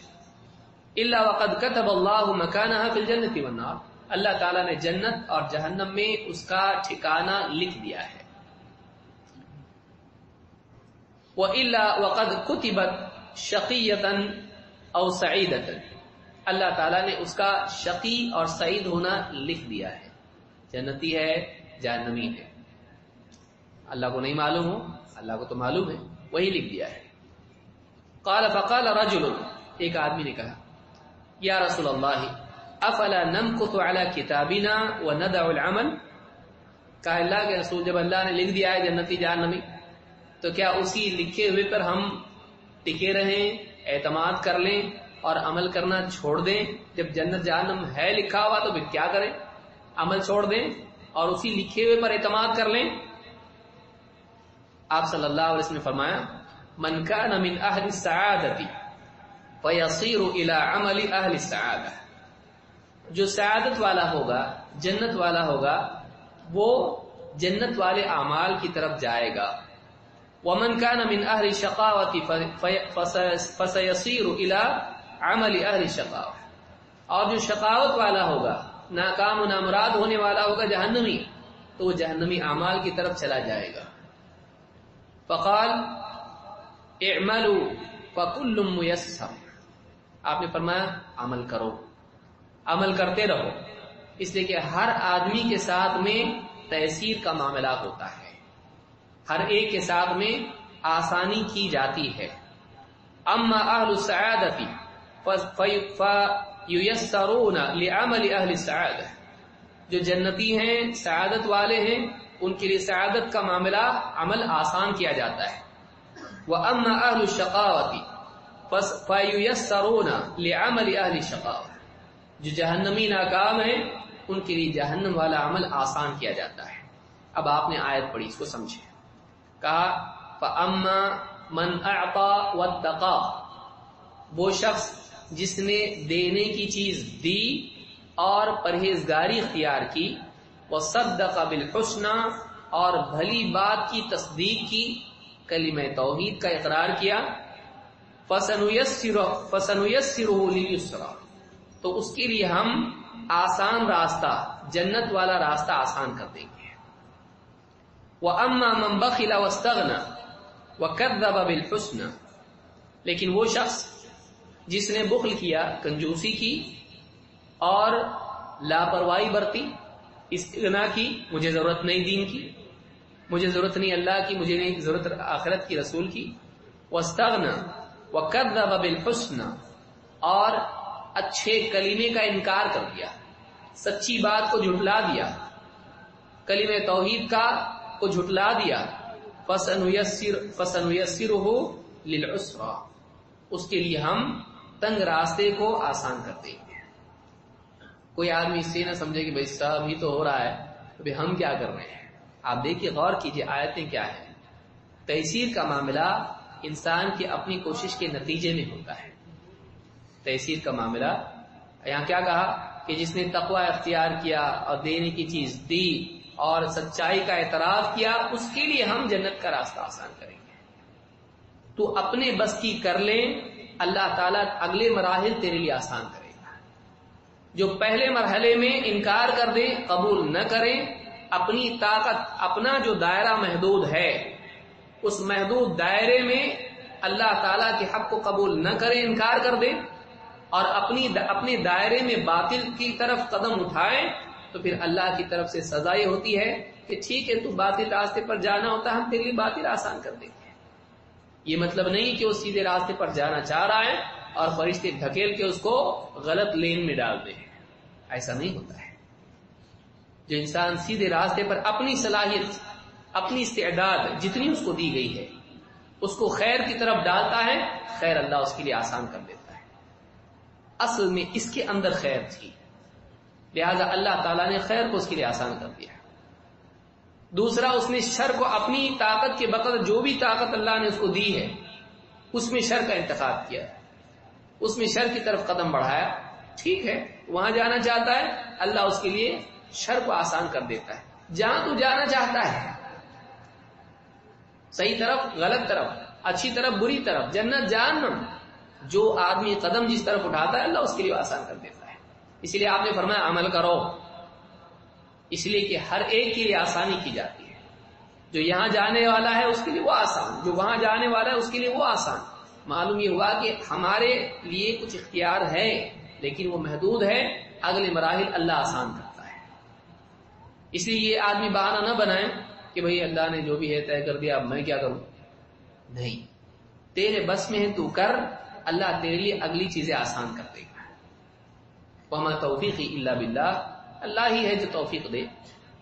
الا وقد كتب الله مكانها في الجنة والنار، اللہ تعالیٰ نے جنت اور جہنم میں اس کا ٹھکانہ لکھ دیا ہے. وَإِلَّا وَقَدْ كُتِبَتْ شَقِيَّةً أَوْ سَعِيدَةً، اللہ تعالیٰ نے اس کا شقی اور سعید ہونا لکھ دیا ہے، جنتی ہے جہنمی ہے. اللہ کو نہیں معلوم ہو، اللہ کو تو معلوم ہے، وہی لکھ دیا ہے. قال فقال رجل، ایک آدمی نے کہا یا رسول اللہ افلا نمکث علی کتابنا وندع العمل، کہا اللہ کے رسول جب اللہ نے لکھ دیا ہے جنتی جہنمی تو کیا اسی لکھے ہوئے پر ہم ٹکے رہیں، اعتماد کر لیں اور عمل کرنا چھوڑ دیں؟ جب جنت جہنم ہے لکھا ہوا تو پھر کیا کریں؟ عمل چھوڑ دیں اور اسی لکھے ہوئے پر اعتماد کر لیں؟ آپ صلی اللہ علیہ وسلم نے فرمایا من کان من اہل السعادۃ فیصیر الی عمل اہل السعادہ، جو سعادت والا ہوگا، جنت والا ہوگا، وہ جنت والے اعمال کی طرف جائے گا. ومن كان من اهل الشقاوة فسيصير الى عمل اهل الشقاوة، اور جو شقاوت والا ہوگا، ناکام و نامراد ہونے والا ہوگا، جہنمی، تو وہ جہنمی اعمال کی طرف چلا جائے گا. فقال اعملوا فكل ميسر، آپ نے فرمایا عمل کرو، عمل کرتے رہو، اس لیے کہ ہر آدمی کے ساتھ میں تیسیر کا معاملہ ہوتا ہے، ہر ایک کے ساتھ میں آسانی کی جاتی ہے. اما اہل السعادۃ فییسرون لعمل اہل السعادہ، جو جنتی ہیں، سعادت والے ہیں، ان کے لیے سعادت کا معاملہ، عمل آسان کیا جاتا ہے. واما اہل الشقاوۃ فییسرون لعمل اہل الشقاوہ، جو جہنمی ناکام ہیں، ان کے لیے جہنم والا عمل آسان کیا جاتا ہے. اب آپ نے آیت پڑھی، اس کو سمجھیں. کہا فَأَمَّا مَنْ أَعْطَى وَاتَّقَى، وہ شخص جس نے دینے کی چیز دی اور پرہیزگاری اختیار کی، وَصَدَّقَ بِالْحُسْنَى، اور بھلی بات کی تصدیق کی، کلمہ توحید کا اقرار کیا، فَسَنُيَسِّرُهُ لِلْيُسْرَى، تو اس کے لیے ہم آسان راستہ، جنت والا راستہ آسان کر دیں گے. وَأَمَّا مَنْ بَخِلَ وَاسْتَغْنَى، وَكَذَّبَ بِالْحُسْنَى، لیکن وہ شخص جس نے بخل کیا، کنجوسی کی اور لاپرواہی برتی، استغنا کی، مجھے ضرورت نہیں دین کی، مجھے ضرورت نہیں اللہ کی، مجھے نہیں ضرورت آخرت کی، رسول کی، واستغنا وکذب بالحسنى، اور اچھے کلمے کا انکار کر دیا، سچی بات کو جھٹلا دیا، کلمہ توحید کو جھٹلا دیا، فسنيسره للعسرى، اس کے لیے ہم تنگ راستے کو آسان کر دیں گے۔ کوئی آدمی اس سے نہ سمجھے کہ بھائی صاحب ہی تو ہو رہا ہے، تو بھائی ہم کیا کر رہے ہیں۔ آپ دیکھیے، غور کیجیے آیتیں کیا ہیں۔ تیسیر کا معاملہ انسان کی اپنی کوشش کے نتیجے میں ہوتا ہے۔ تیسیر کا معاملہ یہاں کیا کہا کہ جس نے تقوی اختیار کیا اور دینے کی چیز دی اور سچائی کا اعتراف کیا، اس کے لیے ہم جنت کا راستہ آسان کریں گے۔ تو اپنے بس کی کر لیں، اللہ تعالیٰ اگلے مراحل تیرے لیے آسان کرے گا۔ جو پہلے مرحلے میں انکار کر دیں، قبول نہ کریں، اپنی طاقت، اپنا جو دائرہ محدود ہے، اس محدود دائرے میں اللہ تعالیٰ کے حق کو قبول نہ کریں، انکار کر دیں، اور اپنے دائرے میں باطل کی طرف قدم اٹھائیں، تو پھر اللہ کی طرف سے سزا یہ ہوتی ہے کہ ٹھیک ہے، تو باطل راستے پر جانا ہوتا ہے، ہم تیرے لیے باطل آسان کر دیں گے۔ یہ مطلب نہیں کہ وہ سیدھے راستے پر جانا چاہ رہا ہے اور فرشتے ڈھکیل کے اس کو غلط لین میں ڈال دیں، ایسا نہیں ہوتا ہے۔ جو انسان سیدھے راستے پر اپنی صلاحیت، اپنی استعداد جتنی اس کو دی گئی ہے، اس کو خیر کی طرف ڈالتا ہے، خیر اللہ اس کے لیے آسان کر دیتا ہے۔ اصل میں اس کے اندر خیر تھی، لہذا اللہ تعالیٰ نے خیر کو اس کے لیے آسان کر دیا۔ دوسرا، اس نے شر کو اپنی طاقت کے بقدر، جو بھی طاقت اللہ نے اس کو دی ہے، اس میں شر کا انتخاب کیا، اس میں شر کی طرف قدم بڑھایا۔ ٹھیک ہے، وہاں جانا چاہتا ہے، اللہ اس کے لیے شر کو آسان کر دیتا ہے۔ جہاں تو جانا چاہتا ہے، صحیح طرف، غلط طرف، اچھی طرف، بری طرف، جنت جہنم، جو آدمی قدم جس طرف اٹھاتا ہے اللہ اس کے لیے آسان کر دیتا ہے۔ اس لیے آپ نے فرمایا عمل کرو، اس لیے کہ ہر ایک کے لیے آسانی کی جاتی ہے۔ جو یہاں جانے والا ہے اس کے لیے وہ آسان، جو وہاں جانے والا ہے اس کے لیے وہ آسان۔ معلوم یہ ہوا کہ ہمارے لیے کچھ اختیار ہے لیکن وہ محدود ہے، اگلے مراحل اللہ آسان کرتا ہے۔ اس لیے یہ آدمی بہانہ نہ بنائے کہ بھئی اللہ نے جو بھی ہے طے کر دیا، اب میں کیا کروں۔ نہیں، تیرے بس میں ہے، تو کر، اللہ تیرے لیے اگلی چیزیں آسان کر دے گا۔ وما توفیقی الا باللہ، اللہ ہی ہے جو توفیق دے،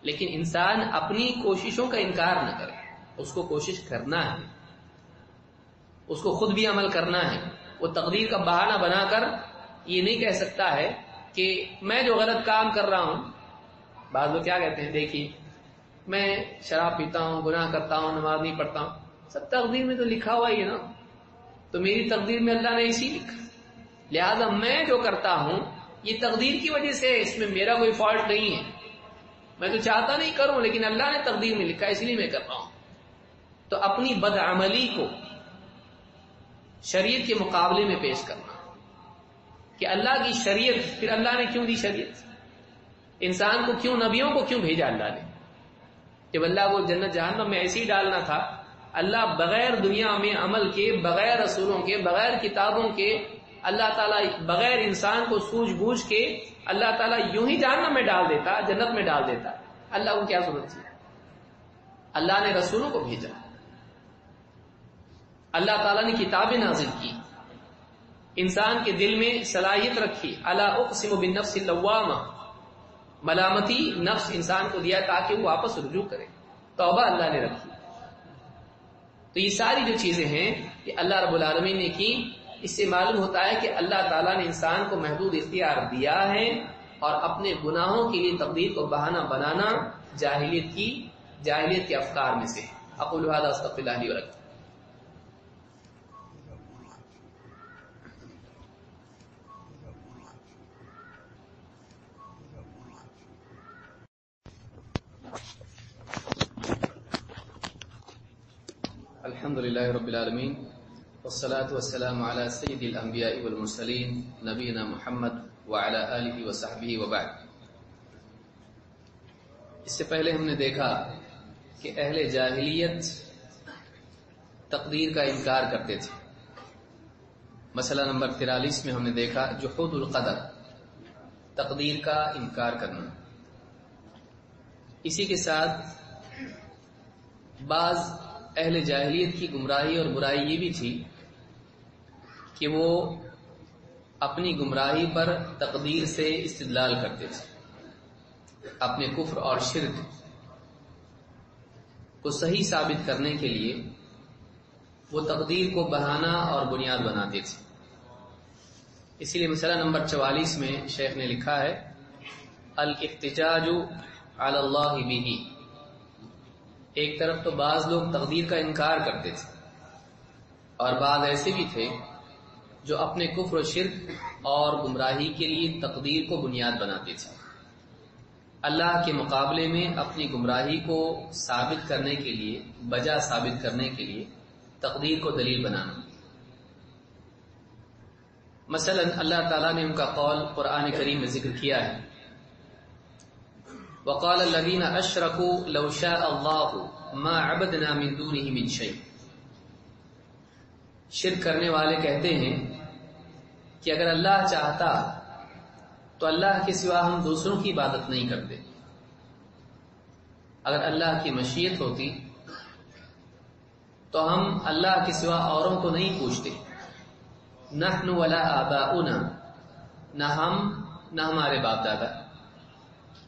لیکن انسان اپنی کوششوں کا انکار نہ کرے، اس کو کوشش کرنا ہے، اس کو خود بھی عمل کرنا ہے۔ وہ تقدیر کا بہانہ بنا کر یہ نہیں کہہ سکتا ہے کہ میں جو غلط کام کر رہا ہوں، بعض لوگ کیا کہتے ہیں، دیکھیے میں شراب پیتا ہوں، گناہ کرتا ہوں، نماز نہیں پڑھتا ہوں، سب تقدیر میں تو لکھا ہوا ہی ہے نا، تو میری تقدیر میں اللہ نے اسی لکھا، لہذا میں جو کرتا ہوں یہ تقدیر کی وجہ سے، اس میں میرا کوئی فالٹ نہیں ہے، میں تو چاہتا نہیں کروں لیکن اللہ نے تقدیر میں لکھا، اس لیے میں کر رہا ہوں۔ تو اپنی بدعملی کو شریعت کے مقابلے میں پیش کرنا کہ اللہ کی شریعت، پھر اللہ نے کیوں دی شریعت، انسان کو کیوں، نبیوں کو کیوں بھیجا اللہ نے؟ جب اللہ کو جنت جہنم میں ایسے ہی ڈالنا تھا، اللہ بغیر دنیا میں عمل کے، بغیر رسولوں کے، بغیر کتابوں کے، اللہ تعالیٰ بغیر انسان کو سوجھ بوجھ کے اللہ تعالیٰ یوں ہی جہنم میں ڈال دیتا، جنت میں ڈال دیتا، اللہ کو کیا ضرورت تھی؟ اللہ نے رسولوں کو بھیجا، اللہ تعالیٰ نے کتابیں نازل کی، انسان کے دل میں صلاحیت رکھی، الا اقسم بالنفس اللوامہ، ملامتی نفس انسان کو دیا تاکہ وہ واپس رجوع کرے، توبہ اللہ نے رکھی۔ تو یہ ساری جو چیزیں ہیں کہ اللہ رب العالمین نے کی، اس سے معلوم ہوتا ہے کہ اللہ تعالیٰ نے انسان کو محدود اختیار دیا ہے، اور اپنے گناہوں کے لیے تقدیر کو بہانہ بنانا جاہلیت کے افکار میں سے۔ اقول هذا استغفر الله لي ولكم۔ الحمد لله رب العالمين، والصلاة والسلام على سيد الأنبياء والمرسلين نبينا محمد وعلى آله وصحبه وبعد۔ اس سے پہلے ہم نے دیکھا کہ اہل جاہلیت تقدیر کا انکار کرتے تھے. مسئلہ نمبر 43 میں ہم نے دیکھا جحود القدر، تقدیر کا انکار کرنا. اسی کے ساتھ بعض اہل جاہلیت کی گمراہی اور برائی یہ بھی تھی کہ وہ اپنی گمراہی پر تقدیر سے استدلال کرتے تھے. اپنے کفر اور شرک کو صحیح ثابت کرنے کے لیے وہ تقدیر کو بہانہ اور بنیاد بناتے تھے. اسی لیے مسئلہ نمبر 44 میں شیخ نے لکھا ہے الاحتجاج علی اللہ بہ. ایک طرف تو بعض لوگ تقدیر کا انکار کرتے تھے اور بعض ایسے بھی تھے جو اپنے کفر و شرک اور گمراہی کے لیے تقدیر کو بنیاد بناتے تھے. اللہ کے مقابلے میں اپنی گمراہی کو ثابت کرنے کے لیے، بجا ثابت کرنے کے لیے تقدیر کو دلیل بنانا. مثلا اللہ تعالیٰ نے ان کا قول قرآن کریم میں ذکر کیا ہے وقال الذين اشركوا لو شاء الله ما عبدنا من دونه من شيء. شرک کرنے والے کہتے ہیں کہ اگر اللہ چاہتا تو اللہ کے سوا ہم دوسروں کی عبادت نہیں کرتے. اگر اللہ کی مشیت ہوتی تو ہم اللہ کے سوا اوروں کو نہیں پوچھتے. نحن ولا آباؤنا، نہ ہم نہ ہمارے باپ دادا.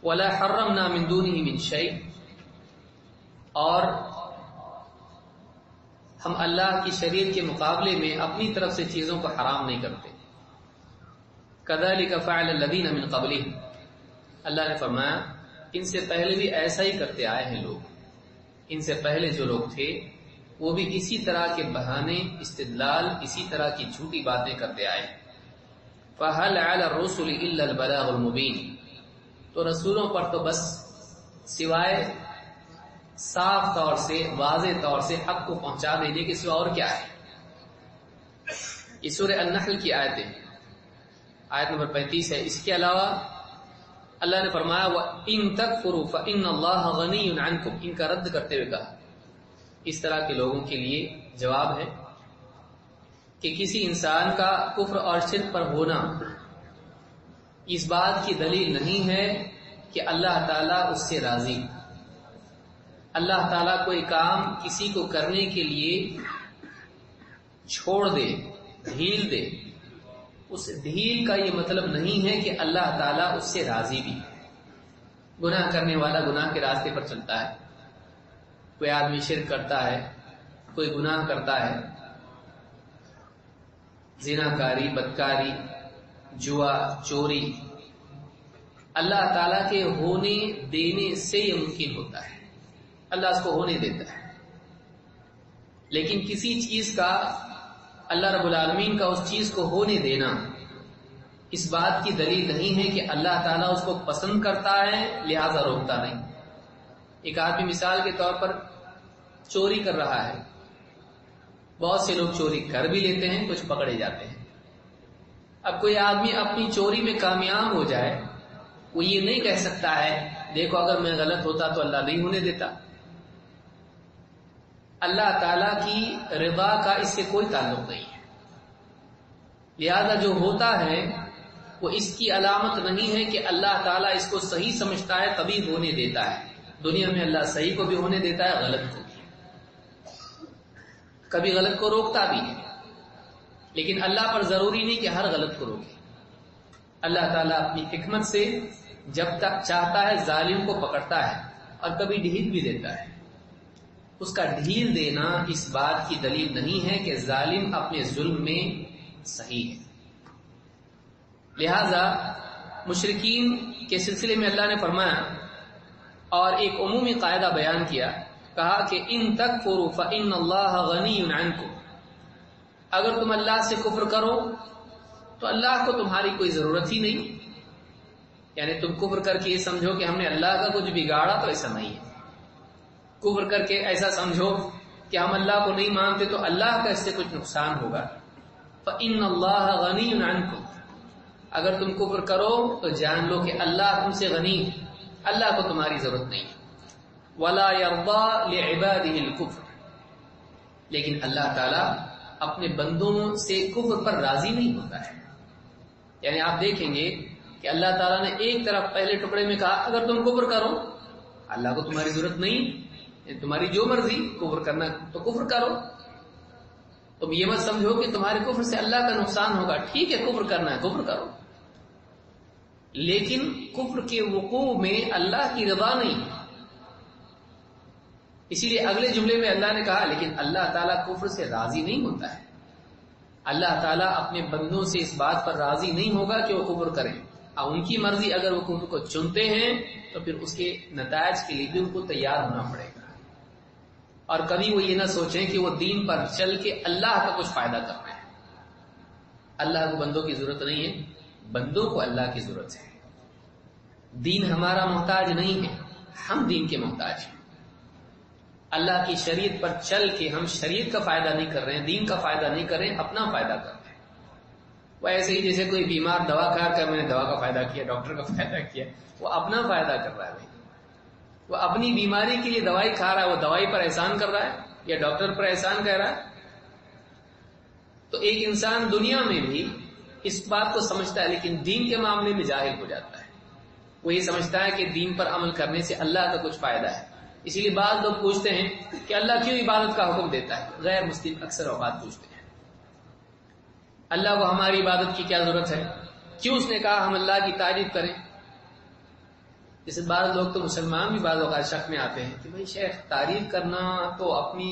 ولا حرمنا من دونه من شيء، اور ہم اللہ کی شریعت کے مقابلے میں اپنی طرف سے چیزوں کو حرام نہیں کرتے. كذلك فعل الذين من قبلهم، اللہ نے فرمایا ان سے پہلے بھی ایسا ہی کرتے آئے ہیں لوگ. ان سے پہلے جو لوگ تھے وہ بھی اسی طرح کے بہانے، استدلال، اسی طرح کی جھوٹی باتیں کرتے آئے. فهل على الرسل الا البلاغ المبين، تو رسولوں پر تو بس سوائے صاف طور سے، واضح طور سے حق کو پہنچا دینے کے سوا اور کیا ہے. یہ سورہ النحل کی آیتیں، آیت نمبر 35 ہے. اس کے علاوہ اللہ نے فرمایا وَإِن تَكْفُرُوا فَإِنَّ اللَّهَ غَنِيٌّ عَنْكُمْ، ان کا رد کرتے ہوئے کہا. اس طرح کے لوگوں کے لیے جواب ہے کہ کسی انسان کا کفر اور شرک پر ہونا اس بات کی دلیل نہیں ہے کہ اللہ تعالیٰ اس سے راضی. اللہ تعالیٰ کوئی کام کسی کو کرنے کے لیے چھوڑ دے، ڈھیل دے، اس ڈھیل کا یہ مطلب نہیں ہے کہ اللہ تعالیٰ اس سے راضی بھی. گناہ کرنے والا گناہ کے راستے پر چلتا ہے. کوئی آدمی شرک کرتا ہے، کوئی گناہ کرتا ہے، زناکاری، بدکاری، جوا، چوری، اللہ تعالیٰ کے ہونے دینے سے یہ ممکن ہوتا ہے. اللہ اس کو ہونے دیتا ہے. لیکن کسی چیز کا، اللہ رب العالمین کا اس چیز کو ہونے دینا اس بات کی دلیل نہیں ہے کہ اللہ تعالیٰ اس کو پسند کرتا ہے لہذا روکتا نہیں. ایک آدمی مثال کے طور پر چوری کر رہا ہے، بہت سے لوگ چوری کر بھی لیتے ہیں، کچھ پکڑے جاتے ہیں. اب کوئی آدمی اپنی چوری میں کامیاب ہو جائے، وہ یہ نہیں کہہ سکتا ہے دیکھو اگر میں غلط ہوتا تو اللہ نہیں ہونے دیتا. اللہ تعالیٰ کی رضا کا اس سے کوئی تعلق نہیں ہے. لہذا جو ہوتا ہے وہ اس کی علامت نہیں ہے کہ اللہ تعالیٰ اس کو صحیح سمجھتا ہے تبھی ہونے دیتا ہے. دنیا میں اللہ صحیح کو بھی ہونے دیتا ہے، غلط کو بھی، کبھی غلط کو روکتا بھی ہے. لیکن اللہ پر ضروری نہیں کہ ہر غلط کو روکے. اللہ تعالیٰ اپنی حکمت سے جب تک چاہتا ہے ظالم کو پکڑتا ہے اور کبھی ڈھیل بھی دیتا ہے. اس کا ڈھیل دینا اس بات کی دلیل نہیں ہے کہ ظالم اپنے ظلم میں صحیح ہے. لہذا مشرکین کے سلسلے میں اللہ نے فرمایا اور ایک عمومی قاعدہ بیان کیا، کہا کہ ان تکفروا فإن اللہ غنی عنکم، اگر تم اللہ سے کفر کرو تو اللہ کو تمہاری کوئی ضرورت ہی نہیں. یعنی تم کفر کر کے یہ سمجھو کہ ہم نے اللہ کا کچھ بگاڑا، تو ایسا نہیں ہے. کفر کر کے ایسا سمجھو کہ ہم اللہ کو نہیں مانتے تو اللہ کا اس سے کچھ نقصان ہوگا. فإن اللہ غنی عنکم، اگر تم کفر کرو تو جان لو کہ اللہ تم سے غنی ہے، اللہ کو تمہاری ضرورت نہیں. ولا يرضى لعباده الكفر، لیکن اللہ تعالیٰ اپنے بندوں سے کفر پر راضی نہیں ہوتا ہے. یعنی آپ دیکھیں گے کہ اللہ تعالیٰ نے ایک طرف پہلے ٹکڑے میں کہا اگر تم کفر کرو، اللہ کو تمہاری ضرورت نہیں، تمہاری جو مرضی، کفر کرنا تو کفر کرو، تم یہ مت سمجھو کہ تمہارے کفر سے اللہ کا نقصان ہوگا. ٹھیک ہے کفر کرنا ہے کفر کرو، لیکن کفر کے وقوع میں اللہ کی رضا نہیں ہے. اسی لیے اگلے جملے میں اللہ نے کہا لیکن اللہ تعالیٰ کفر سے راضی نہیں ہوتا ہے. اللہ تعالیٰ اپنے بندوں سے اس بات پر راضی نہیں ہوگا کہ وہ کفر کریں، اور ان کی مرضی اگر وہ کفر کو چنتے ہیں تو پھر اس کے نتائج کے لیے بھی ان کو تیار ہونا پڑے گا. اور کبھی وہ یہ نہ سوچیں کہ وہ دین پر چل کے اللہ کا کچھ فائدہ کر رہے ہیں. اللہ کو بندوں کی ضرورت نہیں ہے، بندوں کو اللہ کی ضرورت ہے. دین ہمارا محتاج نہیں ہے، ہم دین کے محتاج ہیں. اللہ کی شریعت پر چل کے ہم شریعت کا فائدہ نہیں کر رہے ہیں، دین کا فائدہ نہیں کر رہے ہیں، اپنا فائدہ کر رہے ہیں. وہ ایسے ہی جیسے کوئی بیمار دوا کھا کر میں نے دوا کا فائدہ کیا، ڈاکٹر کا فائدہ کیا، وہ اپنا فائدہ کر رہا ہے. وہ اپنی بیماری کے لیے دوائی کھا رہا ہے، وہ دوائی پر احسان کر رہا ہے یا ڈاکٹر پر احسان کہہ رہا ہے. تو ایک انسان دنیا میں بھی اس بات کو سمجھتا ہے لیکن دین کے معاملے میں جاہل ہو جاتا ہے. وہ یہ سمجھتا ہے کہ دین پر عمل کرنے سے اللہ کا کچھ فائدہ ہے. اسی لیے بعض لوگ پوچھتے ہیں کہ اللہ کیوں عبادت کا حکم دیتا ہے. غیر مسلم اکثر اوقات پوچھتے ہیں اللہ کو ہماری عبادت کی کیا ضرورت ہے، کیوں اس نے کہا ہم اللہ کی تعریف کریں. جیسے بعض لوگ تو مسلمان بھی بعض اوقات شک میں آتے ہیں کہ بھائی شیخ تعریف کرنا تو اپنی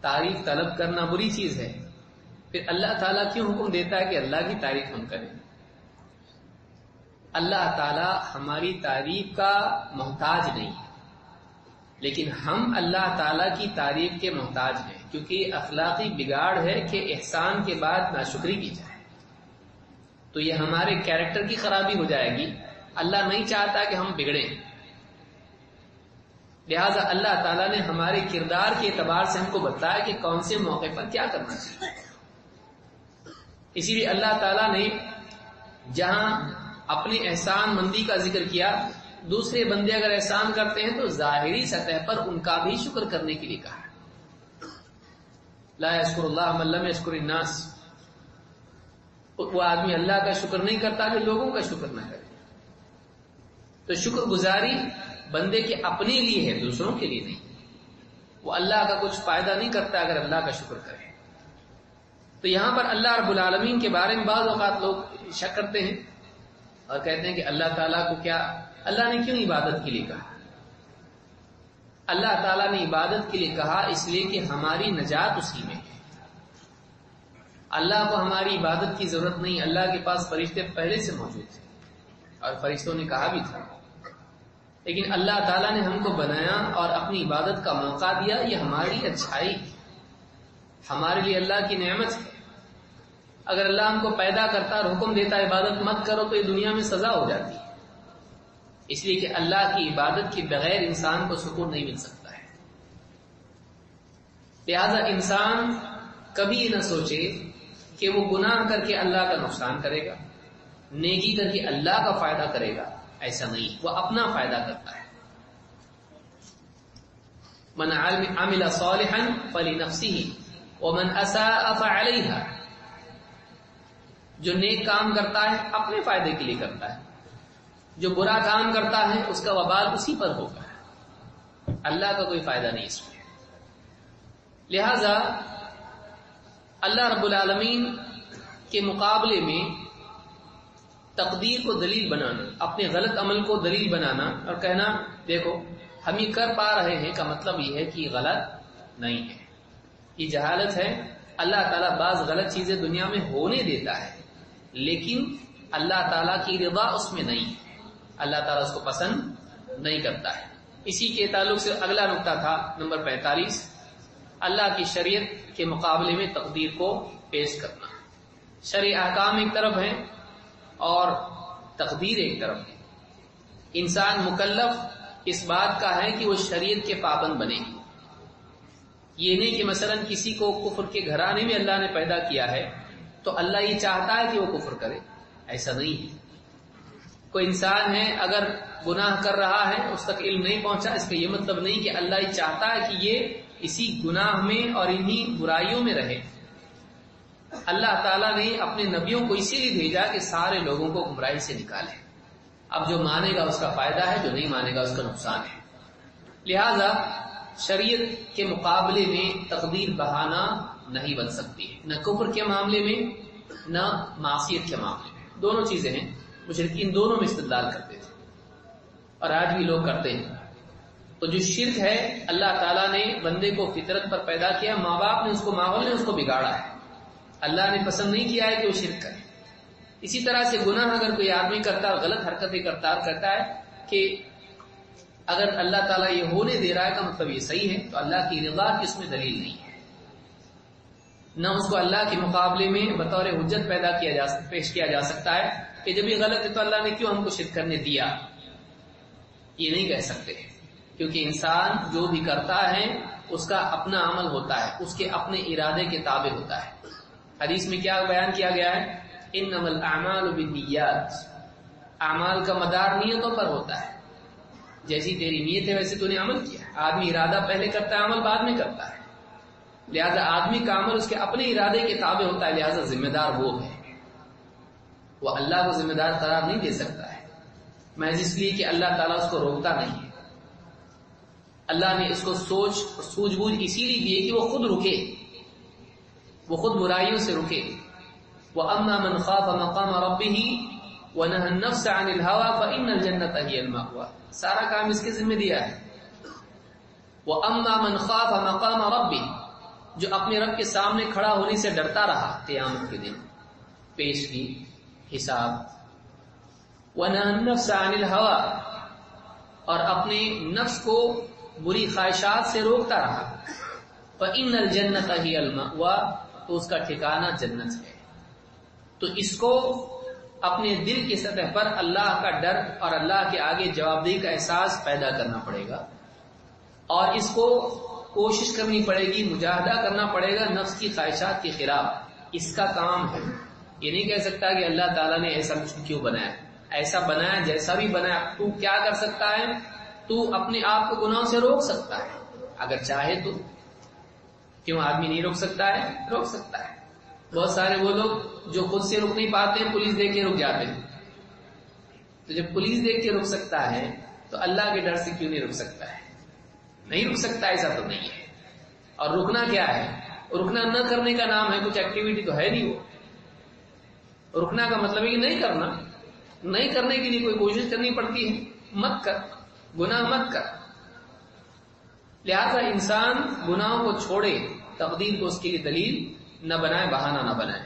تعریف طلب کرنا بری چیز ہے، پھر اللہ تعالیٰ کیوں حکم دیتا ہے کہ اللہ کی تعریف ہم کریں. اللہ تعالیٰ ہماری تعریف کا محتاج نہیں ہے، لیکن ہم اللہ تعالیٰ کی تعریف کے محتاج ہیں، کیونکہ اخلاقی بگاڑ ہے کہ احسان کے بعد ناشکری کی جائے. تو یہ ہمارے کیریکٹر کی خرابی ہو جائے گی. اللہ نہیں چاہتا کہ ہم بگڑیں، لہذا اللہ تعالیٰ نے ہمارے کردار کے اعتبار سے ہم کو بتایا کہ کون سے موقع پر کیا کرنا چاہیے. اسی لیے اللہ تعالیٰ نے جہاں اپنی احسان مندی کا ذکر کیا، دوسرے بندے اگر احسان کرتے ہیں تو ظاہری سطح پر ان کا بھی شکر کرنے کے لیے کہا. لا یشکر اللہ من لم یشکر الناس. وہ آدمی اللہ کا شکر نہیں کرتا کہ لوگوں کا شکر نہ کرے. تو شکر گزاری بندے کے اپنے لیے ہے، دوسروں کے لیے نہیں. وہ اللہ کا کچھ فائدہ نہیں کرتا اگر اللہ کا شکر کرے. تو یہاں پر اللہ رب العالمین کے بارے میں بعض اوقات لوگ شک کرتے ہیں اور کہتے ہیں کہ اللہ تعالیٰ کو کیا، اللہ نے کیوں عبادت کے لیے کہا. اللہ تعالیٰ نے عبادت کے لیے کہا اس لیے کہ ہماری نجات اسی میں ہے. اللہ کو ہماری عبادت کی ضرورت نہیں. اللہ کے پاس فرشتے پہلے سے موجود تھے اور فرشتوں نے کہا بھی تھا، لیکن اللہ تعالیٰ نے ہم کو بنایا اور اپنی عبادت کا موقع دیا. یہ ہماری اچھائی ہے، ہمارے لیے اللہ کی نعمت ہے. اگر اللہ ہم کو پیدا کرتا اور حکم دیتا عبادت مت کرو تو یہ دنیا میں سزا ہو جاتی ہے. اس لیے کہ اللہ کی عبادت کے بغیر انسان کو سکون نہیں مل سکتا ہے. لہذا انسان کبھی نہ سوچے کہ وہ گناہ کر کے اللہ کا نقصان کرے گا، نیکی کر کے اللہ کا فائدہ کرے گا. ایسا نہیں، وہ اپنا فائدہ کرتا ہے. من عمل صالحا فلنفسه ومن اساء فعليها. جو نیک کام کرتا ہے اپنے فائدے کے لیے کرتا ہے، جو برا کام کرتا ہے اس کا وبال اسی پر ہوگا. اللہ کا کوئی فائدہ نہیں اس میں. لہذا اللہ رب العالمین کے مقابلے میں تقدیر کو دلیل بنانا، اپنے غلط عمل کو دلیل بنانا اور کہنا دیکھو ہم یہ کر پا رہے ہیں کا مطلب یہ ہے کہ یہ غلط نہیں ہے، یہ جہالت ہے. اللہ تعالیٰ بعض غلط چیزیں دنیا میں ہونے دیتا ہے لیکن اللہ تعالیٰ کی رضا اس میں نہیں ہے، اللہ تعالیٰ اس کو پسند نہیں کرتا ہے. اسی کے تعلق سے اگلا نقطہ تھا نمبر 45، اللہ کی شریعت کے مقابلے میں تقدیر کو پیش کرنا. شرعی احکام ایک طرف ہیں اور تقدیر ایک طرف ہے. انسان مکلف اس بات کا ہے کہ وہ شریعت کے پابند بنے. یہ نہیں کہ مثلا کسی کو کفر کے گھرانے میں اللہ نے پیدا کیا ہے تو اللہ یہ چاہتا ہے کہ وہ کفر کرے، ایسا نہیں ہے. کوئی انسان ہے اگر گناہ کر رہا ہے اس تک علم نہیں پہنچا، اس کا یہ مطلب نہیں کہ اللہ یہ چاہتا ہے کہ یہ اسی گناہ میں اور انہی برائیوں میں رہے. اللہ تعالیٰ نے اپنے نبیوں کو اسی لیے بھیجا کہ سارے لوگوں کو گمراہی سے نکالے. اب جو مانے گا اس کا فائدہ ہے، جو نہیں مانے گا اس کا نقصان ہے. لہذا شریعت کے مقابلے میں تقدیر بہانہ نہیں بن سکتی ہے، نہ کفر کے معاملے میں نہ معصیت کے معاملے میں. دونوں چیزیں ہیں، مشرکین دونوں میں استدلال کرتے تھے اور آج بھی لوگ کرتے ہیں. تو جو شرک ہے، اللہ تعالیٰ نے بندے کو فطرت پر پیدا کیا، ماں باپ نے اس کو، ماحول نے اس کو بگاڑا ہے. اللہ نے پسند نہیں کیا ہے کہ وہ شرک کرے. اسی طرح سے گناہ اگر کوئی آدمی کرتا ہے، غلط حرکتیں کرتا ہے کہ اگر اللہ تعالیٰ یہ ہونے دے رہا ہے کا مطلب یہ صحیح ہے، تو اللہ کی رضا کی اس میں دلیل نہیں ہے. نہ اس کو اللہ کے مقابلے میں بطور حجت پیش کیا جا سکتا ہے کہ جب یہ غلط ہے تو اللہ نے کیوں ہم کو شرک کرنے دیا. یہ نہیں کہہ سکتے، کیونکہ انسان جو بھی کرتا ہے اس کا اپنا عمل ہوتا ہے، اس کے اپنے ارادے کے تابع ہوتا ہے. حدیث میں کیا بیان کیا گیا ہے؟ انما الاعمال بالنیات. اعمال کا مدار نیتوں پر ہوتا ہے. جیسی تیری نیت ہے ویسے تو نے عمل کیا. آدمی ارادہ پہلے کرتا ہے، عمل بعد میں کرتا ہے. لہذا آدمی کا عمل اس کے اپنے ارادے کے تابع ہوتا ہے. لہذا ذمہ دار وہ ہے، وہ اللہ کو ذمہ دار قرار نہیں دے سکتا ہے محض اس لیے کہ اللہ تعالیٰ اس کو روکتا نہیں ہے. اللہ نے اس کو سوچ بوجھ اسی لیے دی کہ وہ خود رکے، وہ خود برائیوں سے رکے. وَأَمَّا مَنْ خَافَ مَقَامَ رَبِّهِ وَنَهَى النَّفْسَ عَنِ الْهَوَىٰ فَإِنَّ الْجَنَّةَ هِيَ الْمَأْوَىٰ. سارا کام اس کے ذمہ دیا ہے. وَأَمَّا مَنْ خَافَ مَقَامَ رَبِّهِ، جو اپنے رب کے سامنے کھڑا ہونے سے ڈرتا رہا قیامت کے دن، پیشگی، حساب. وَنَهَى النَّفْسَ عَنِ الْهَوَىٰ، اور اپنے نفس کو بری خواہشات سے روکتا رہا. فَإِنَّ الْجَنَّةَ هِيَ الْمَأْوَىٰ، تو اس کا ٹھکانہ جنت ہے. تو اس کو اپنے دل کی سطح پر اللہ کا ڈر اور اللہ کے آگے جوابدہی کا احساس پیدا کرنا پڑے گا، اور اس کو کوشش کرنی پڑے گی، مجاہدہ کرنا پڑے گا نفس کی خواہشات کے خلاف. اس کا کام ہے. یہ نہیں کہہ سکتا کہ اللہ تعالیٰ نے ایسا کیوں بنایا، ایسا بنایا جیسا بھی بنایا. تو کیا کر سکتا ہے؟ تو اپنے آپ کو گناہوں سے روک سکتا ہے اگر چاہے تو. کیوں آدمی نہیں روک سکتا ہے؟ روک سکتا ہے. بہت سارے وہ لوگ جو خود سے رک نہیں پاتے ہیں، پولیس دیکھ کے رک جاتے ہیں. تو جب پولیس دیکھ کے رک سکتا ہے تو اللہ کے ڈر سے کیوں نہیں رک سکتا ہے؟ نہیں رک سکتا، ایسا تو نہیں ہے. اور رکنا کیا ہے؟ رکنا نہ کرنے کا نام ہے، کچھ ایکٹیویٹی تو ہے نہیں. وہ رکنا کا مطلب ہے کہ نہیں کرنا. نہیں کرنے کے لیے کوئی کوشش کرنی پڑتی ہے. مت کر، گناہ مت کر. لہذا انسان گناہوں کو چھوڑے، تقدیر کو اس کے لیے دلیل نہ بنائے، بہانہ نہ بنائے.